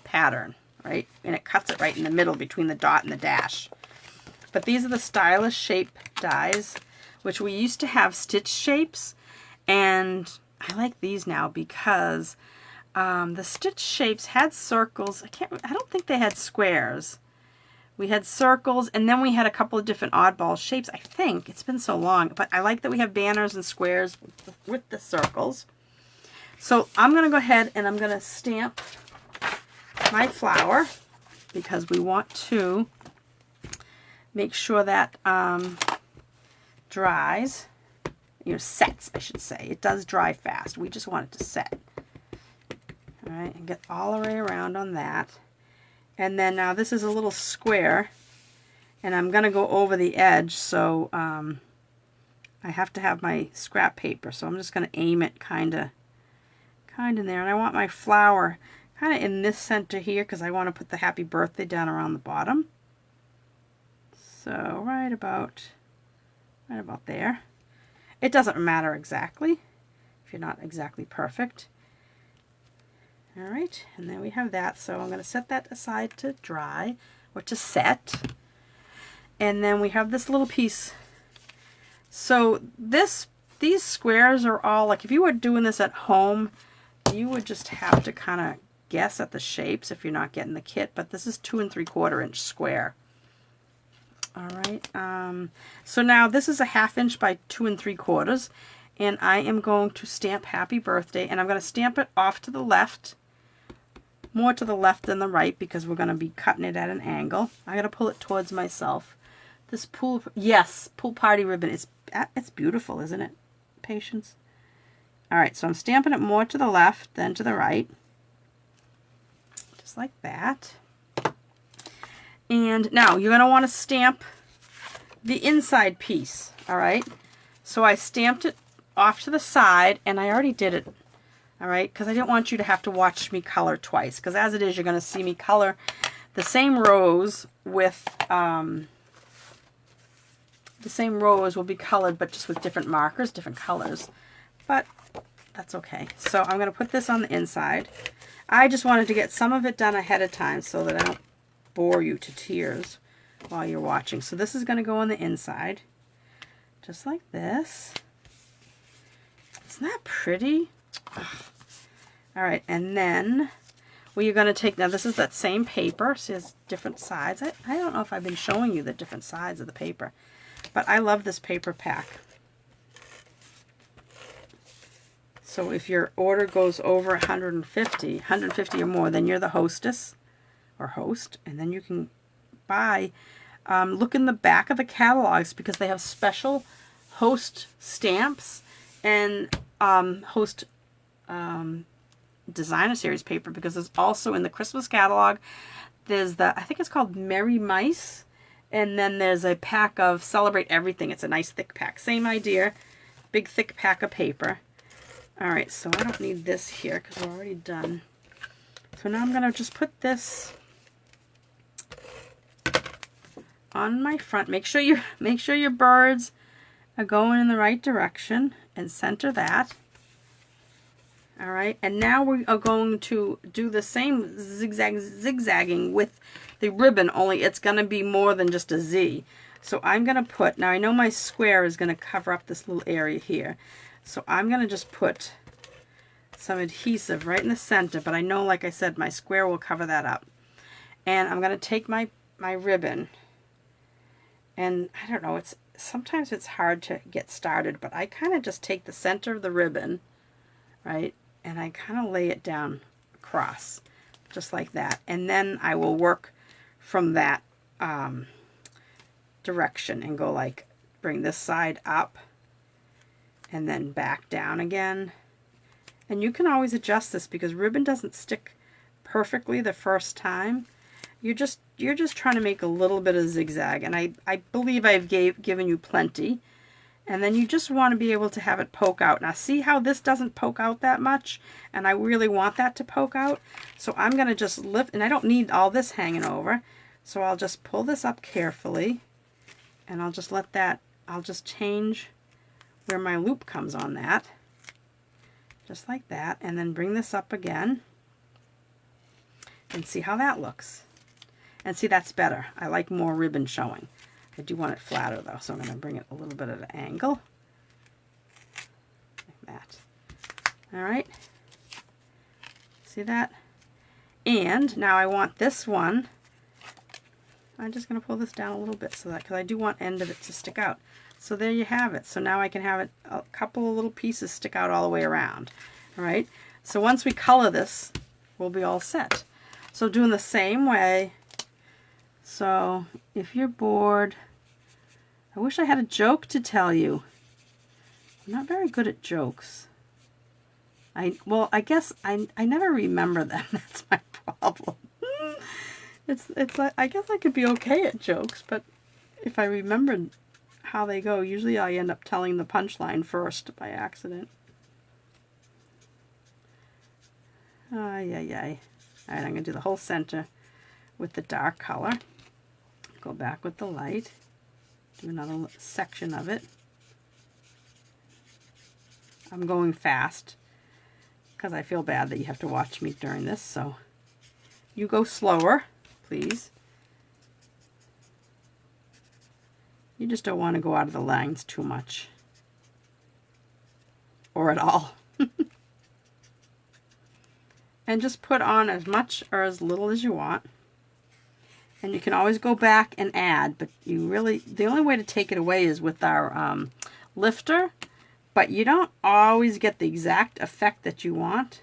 pattern, right? And it cuts it right in the middle between the dot and the dash. But these are the Stylish Shape dies, which we used to have stitch shapes, and I like these now because the stitch shapes had circles. I don't think they had squares. We had circles, and then we had a couple of different oddball shapes, I think. It's been so long, but I like that we have banners and squares with the circles. So I'm going to go ahead and I'm going to stamp my flower because we want to make sure that dries, sets, I should say. It does dry fast. We just want it to set. All right, and get all the way around on that. And then now this is a little square, and I'm going to go over the edge, so I have to have my scrap paper, so I'm just going to aim it kind of in there. And I want my flower kind of in this center here because I want to put the happy birthday down around the bottom. So right about there. It doesn't matter exactly if you're not exactly perfect. All right, and then we have that. So I'm going to set that aside to dry or to set. And then we have this little piece. So these squares are all, like if you were doing this at home, you would just have to kind of guess at the shapes if you're not getting the kit. But this is 2 3/4 inch square. All right, so now this is a 1/2 inch by 2 3/4, and I am going to stamp Happy Birthday, and I'm going to stamp it off to the left, more to the left than the right because we're going to be cutting it at an angle. I got to pull it towards myself. This pool party ribbon, it's beautiful, isn't it? Patience. All right, so I'm stamping it more to the left than to the right, just like that. And now you're going to want to stamp the inside piece, all right? So I stamped it off to the side, and I already did it, all right? Because I didn't want you to have to watch me color twice, because as it is, you're going to see me color the same rows with, the same rows will be colored, but just with different markers, different colors. But that's okay. So I'm going to put this on the inside. I just wanted to get some of it done ahead of time so that I don't bore you to tears while you're watching. So this is going to go on the inside, just like this. Isn't that pretty? Ugh. All right, and then you're going to take, now this is that same paper, so it's different sides. I don't know if I've been showing you the different sides of the paper, but I love this paper pack. So if your order goes over 150 or more, then you're the hostess or host, and then you can buy, look in the back of the catalogs because they have special host stamps and host designer series paper, because there's also in the Christmas catalog, there's I think it's called Merry Mice, and then there's a pack of Celebrate Everything. It's a nice thick pack. Same idea, big thick pack of paper. All right, so I don't need this here because we're already done. So now I'm going to just put this on my front. Make sure your birds are going in the right direction, and center that. All right, and now we are going to do the same zigzagging with the ribbon, only it's going to be more than just a Z. So I'm going to put, now I know my square is going to cover up this little area here. So I'm going to just put some adhesive right in the center, but I know, like I said, my square will cover that up. And I'm going to take my ribbon, and I don't know, sometimes it's hard to get started, but I kind of just take the center of the ribbon, right, and I kind of lay it down across, just like that. And then I will work from that direction and go like, bring this side up and then back down again. And you can always adjust this because ribbon doesn't stick perfectly the first time. You're just trying to make a little bit of zigzag, and I believe I've given you plenty. And then you just want to be able to have it poke out. Now see how this doesn't poke out that much, and I really want that to poke out. So I'm going to just lift, and I don't need all this hanging over. So I'll just pull this up carefully, and I'll just let that, I'll just change where my loop comes on that. Just like that, and then bring this up again. And see how that looks. And see, that's better. I like more ribbon showing. I do want it flatter though, so I'm going to bring it a little bit at an angle. Like that. Alright. See that? And now I want this one. I'm just going to pull this down a little bit so that, because I do want end of it to stick out. So there you have it. So now I can have it, a couple of little pieces stick out all the way around. Alright. So once we color this, we'll be all set. So doing the same way. So if you're bored, I wish I had a joke to tell you. I'm not very good at jokes. Well, I guess I never remember them. That's my problem. It's like, I guess I could be okay at jokes, but if I remembered how they go, usually I end up telling the punchline first by accident. Ay, ay, ay. All right, I'm going to do the whole center with the dark color. Go back with the light. Do another section of it. I'm going fast because I feel bad that you have to watch me during this, so you go slower, please. You just don't want to go out of the lines too much. Or at all. And just put on as much or as little as you want. And you can always go back and add, but you really, the only way to take it away is with our lifter, but you don't always get the exact effect that you want.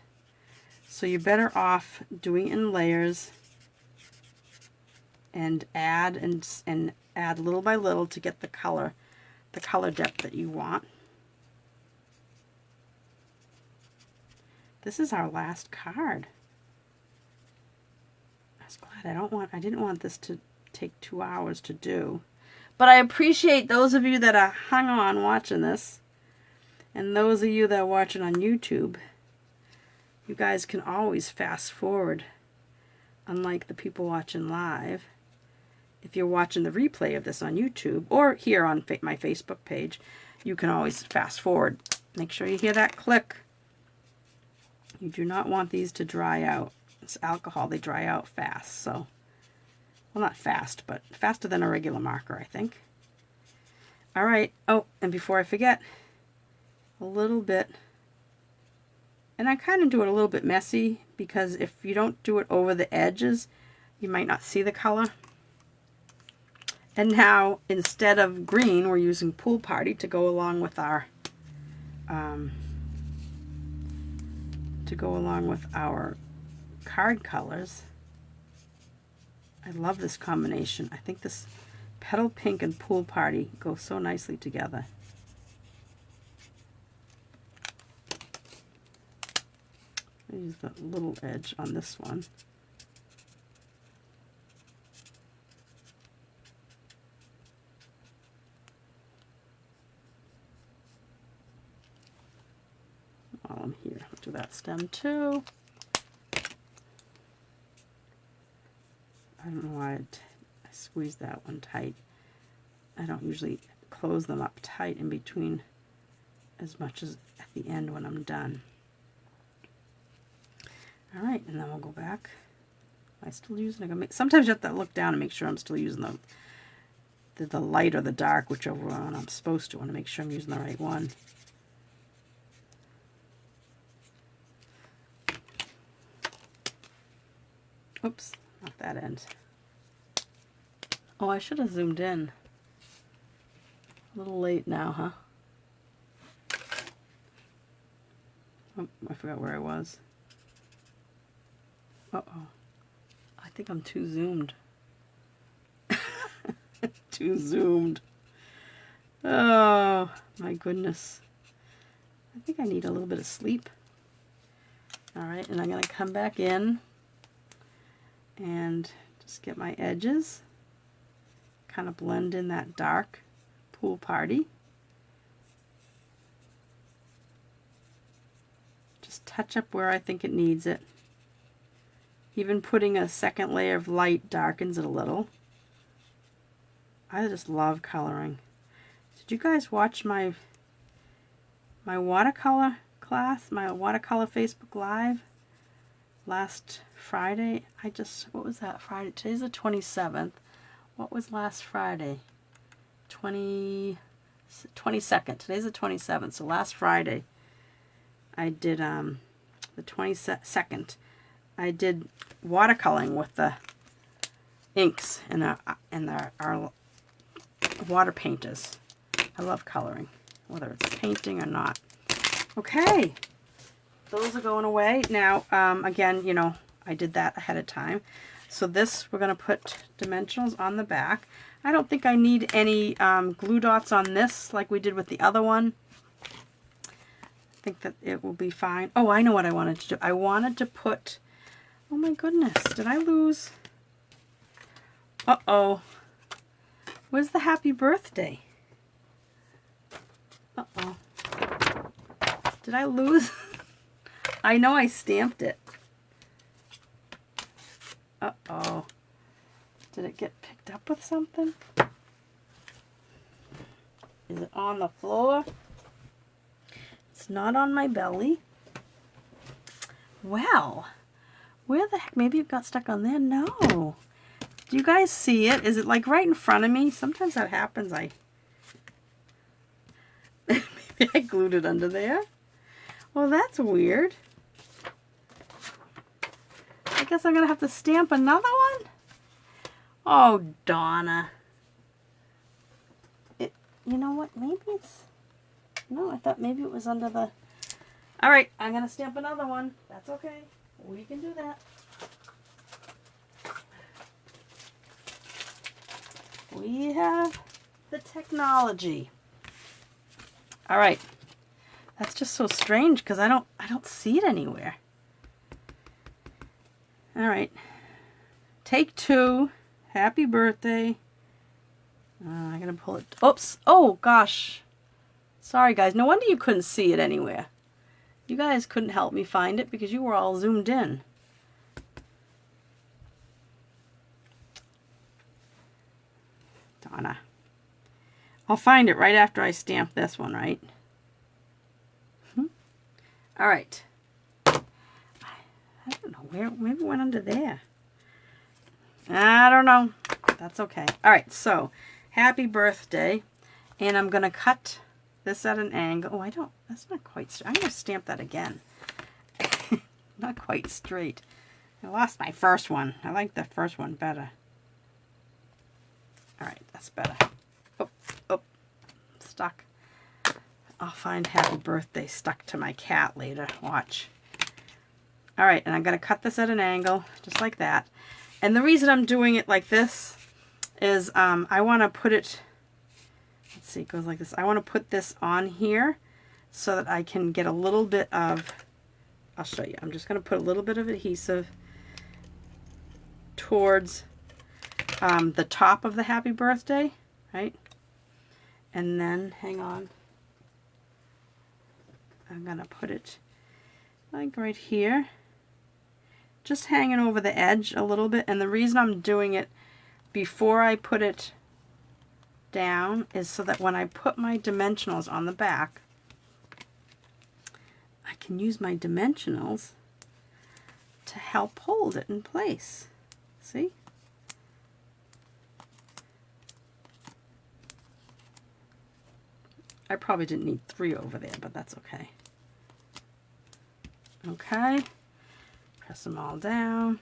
So you're better off doing it in layers and add and add little by little to get the color depth that you want. This is our last card. I was glad I didn't want this to take 2 hours to do. But I appreciate those of you that are hung on watching this. And those of you that are watching on YouTube. You guys can always fast forward. Unlike the people watching live. If you're watching the replay of this on YouTube or here on my Facebook page, you can always fast forward. Make sure you hear that click. You do not want these to dry out. It's alcohol, they dry out fast. So, well, not fast, but faster than a regular marker, I think. All right. Oh, and before I forget, a little bit, and I kind of do it a little bit messy because if you don't do it over the edges, you might not see the color. And now, instead of green, we're using Pool Party to go along with our card colors. I love this combination. I think this Petal Pink and Pool Party go so nicely together. I'll use the little edge on this one. While I'm here, I'll do that stem too. I don't know why I squeezed that one tight. I don't usually close them up tight in between as much as at the end when I'm done. All right, and then we'll go back. Am I still using it? Sometimes you have to look down and make sure I'm still using the light or the dark, whichever one I'm supposed to. I want to make sure I'm using the right one. Oops, not that end. Oh, I should have zoomed in. A little late now, huh? Oh, I forgot where I was. Uh-oh. I think I'm too zoomed. Too zoomed. Oh, my goodness. I think I need a little bit of sleep. All right, and I'm going to come back in and just get my edges. Kind of blend in that dark pool party. Just touch up where I think it needs it. Even putting a second layer of light darkens it a little. I just love coloring. Did you guys watch my watercolor class, my watercolor Facebook Live last Friday? What was that Friday? Today's the 27th. What was last Friday? 22nd. Today's the 27th. So last Friday I did the 22nd. I did watercoloring with the inks and our water painters. I love coloring, whether it's painting or not. Okay, those are going away. Now, again, you know, I did that ahead of time. So this, we're going to put dimensionals on the back. I don't think I need any glue dots on this like we did with the other one. I think that it will be fine. Oh, I know what I wanted to do. I wanted to put... Oh my goodness, did I lose? Uh-oh. Where's the happy birthday? Uh-oh. Did I lose? I know I stamped it. Uh-oh. Did it get picked up with something? Is it on the floor? It's not on my belly. Well... Where the heck? Maybe it got stuck on there? No. Do you guys see it? Is it like right in front of me? Sometimes that happens. Maybe I glued it under there. Well, that's weird. I guess I'm going to have to stamp another one? Oh, Donna. You know what? Maybe it's... No, I thought maybe it was under the... All right, I'm going to stamp another one. That's okay. We can do that. We have the technology. All right. That's just so strange because I don't see it anywhere. All right. Take 2. Happy birthday. I'm going to pull it. Oops. Oh, gosh. Sorry, guys. No wonder you couldn't see it anywhere. You guys couldn't help me find it because you were all zoomed in. Donna. I'll find it right after I stamp this one, right? All right. I don't know where, maybe it went under there. I don't know. That's okay. All right, so happy birthday. And I'm going to cut this at an angle. Oh, that's not quite straight. I'm going to stamp that again. Not quite straight. I lost my first one. I like the first one better. All right, that's better. Oh, stuck. I'll find happy birthday stuck to my cat later. Watch. All right, and I'm going to cut this at an angle, just like that. And the reason I'm doing it like this is I want to put it... Let's see, it goes like this. I want to put this on here so that I can get a little bit of, I'll show you. I'm just going to put a little bit of adhesive towards the top of the happy birthday, right? And then, hang on. I'm going to put it like right here. Just hanging over the edge a little bit. And the reason I'm doing it before I put it down is so that when I put my dimensionals on the back, I can use my dimensionals to help hold it in place. See? I probably didn't need 3 over there, but that's okay. Okay, press them all down.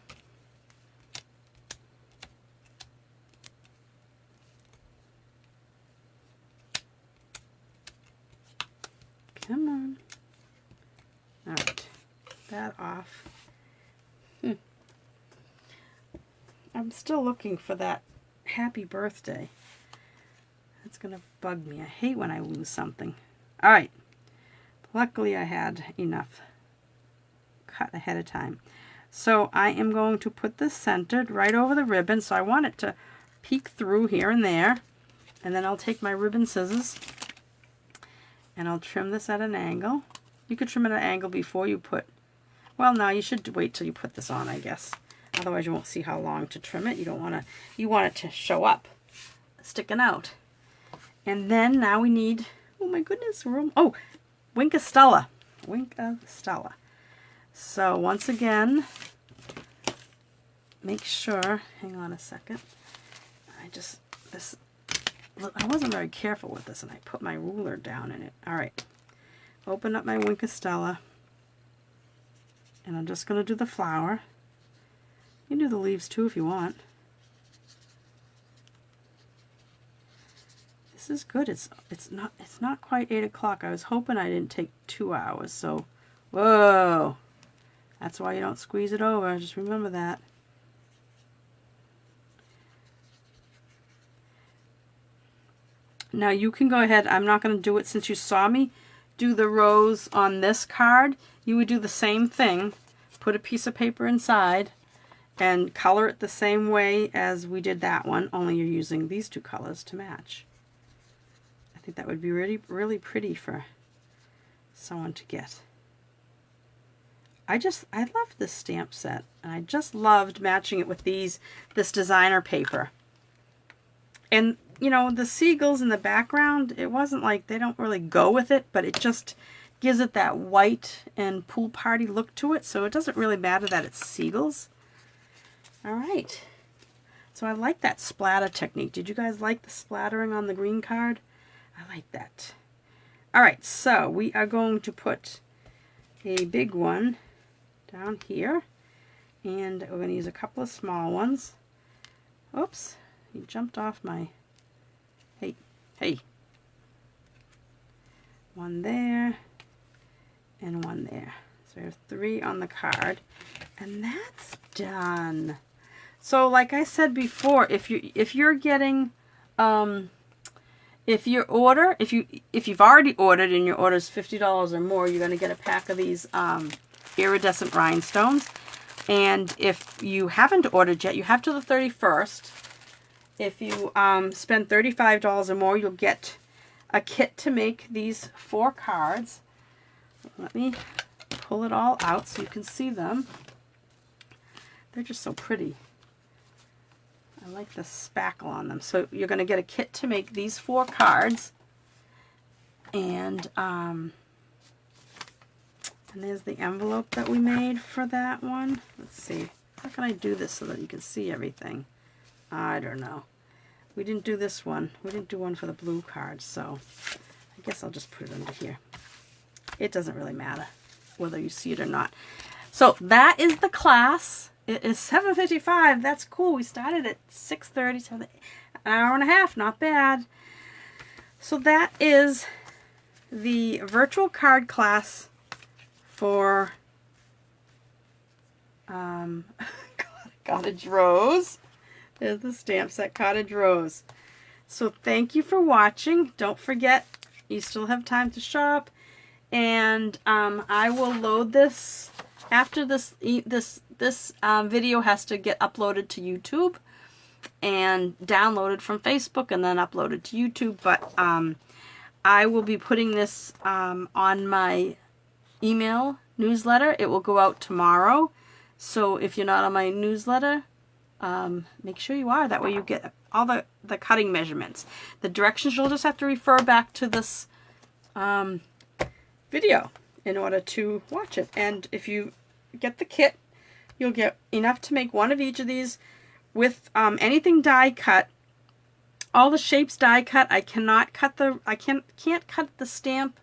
Come on. All right, that off. I'm still looking for that happy birthday. That's gonna bug me. I hate when I lose something. All right, luckily I had enough cut ahead of time. So I am going to put this centered right over the ribbon, so I want it to peek through here and there, and then I'll take my ribbon scissors and I'll trim this at an angle. You could trim it at an angle before you put, well, no, you should wait till you put this on, I guess. Otherwise you won't see how long to trim it. You don't want to, you want it to show up, sticking out. And then now we need, oh my goodness, oh, Winkastella. Winkastella. So once again, make sure, hang on a second. I wasn't very careful with this and I put my ruler down in it. All right, open up my Winkastella and I'm just going to do the flower. You can do the leaves too if you want. This is good. It's not quite 8 o'clock. I was hoping I didn't take 2 hours. So, whoa, that's why you don't squeeze it over. Just remember that. Now you can go ahead. I'm not going to do it since you saw me do the rose on this card. You would do the same thing. Put a piece of paper inside and color it the same way as we did that one, only you're using these 2 colors to match. I think that would be really, really pretty for someone to get. I love this stamp set, and I just loved matching it with this designer paper. And, you know, the seagulls in the background, it wasn't like they don't really go with it, but it just gives it that white and pool party look to it, so it doesn't really matter that it's seagulls. All right, so I like that splatter technique. Did you guys like the splattering on the green card? I like that. All right, so we are going to put a big one down here, and we're going to use a couple of small ones. Oops, he jumped off my, hey. One there, and one there. So we have 3 on the card, and that's done. So like I said before, if you're getting if you've already ordered and your order is $50 or more, you're going to get a pack of these Iridescent Rhinestones. And if you haven't ordered yet, you have till the 31st. If you spend $35 or more, you'll get a kit to make these 4 cards. Let me pull it all out so you can see them. They're just so pretty. I like the spackle on them. So you're going to get a kit to make these 4 cards. And there's the envelope that we made for that one. Let's see. How can I do this so that you can see everything? I don't know. We didn't do this one. We didn't do one for the blue cards, so I guess I'll just put it under here. It doesn't really matter whether you see it or not. So that is the class. It is 7:55. That's cool. We started at 6:30, so an hour and a half. Not bad. So that is the virtual card class for Cottage Rose. There's the stamp set, Cottage Rose. So thank you for watching. Don't forget, you still have time to shop. And I will load this after this video has to get uploaded to YouTube and downloaded from Facebook and then uploaded to YouTube. But I will be putting this on my email newsletter. It will go out tomorrow. So if you're not on my newsletter, make sure you are. That way you get all the cutting measurements. The directions you'll just have to refer back to this video in order to watch it. And if you get the kit, you'll get enough to make one of each of these with anything die cut. All the shapes die cut. I can't cut the stamp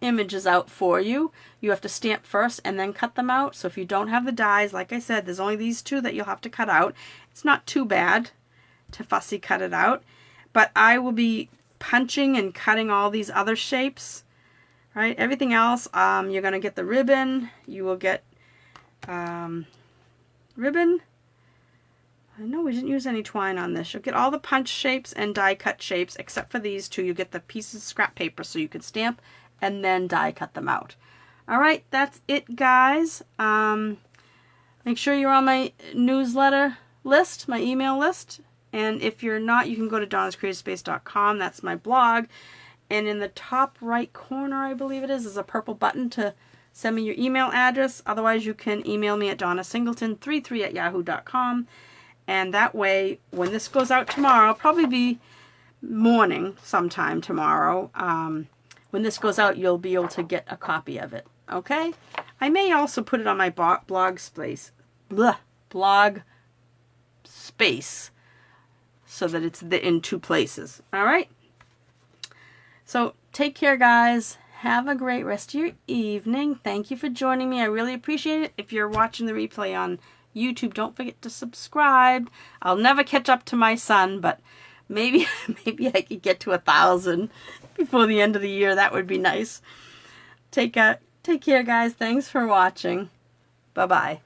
images out for you. You have to stamp first and then cut them out. So if you don't have the dies, like I said, there's only these two that you'll have to cut out. It's not too bad to fussy cut it out, but I will be punching and cutting all these other shapes, right? Everything else, you're going to get the ribbon. You will get ribbon. No, we didn't use any twine on this. You'll get all the punch shapes and die cut shapes except for these two. You get the pieces of scrap paper so you can stamp and then die cut them out. All right, that's it, guys. Make sure you're on my newsletter list, my email list. And if you're not, you can go to donnascreativespace.com. That's my blog. And in the top right corner, I believe it is a purple button to send me your email address. Otherwise, you can email me at donnasingleton33@yahoo.com. And that way, when this goes out tomorrow, probably be morning sometime tomorrow. When this goes out, you'll be able to get a copy of it. Okay? I may also put it on my blog space. Blog space. So that it's in two places. All right? So, take care, guys. Have a great rest of your evening. Thank you for joining me. I really appreciate it. If you're watching the replay on YouTube, don't forget to subscribe. I'll never catch up to my son, but maybe I could get to 1,000 before the end of the year. That would be nice. Take care, guys. Thanks for watching. Bye-bye.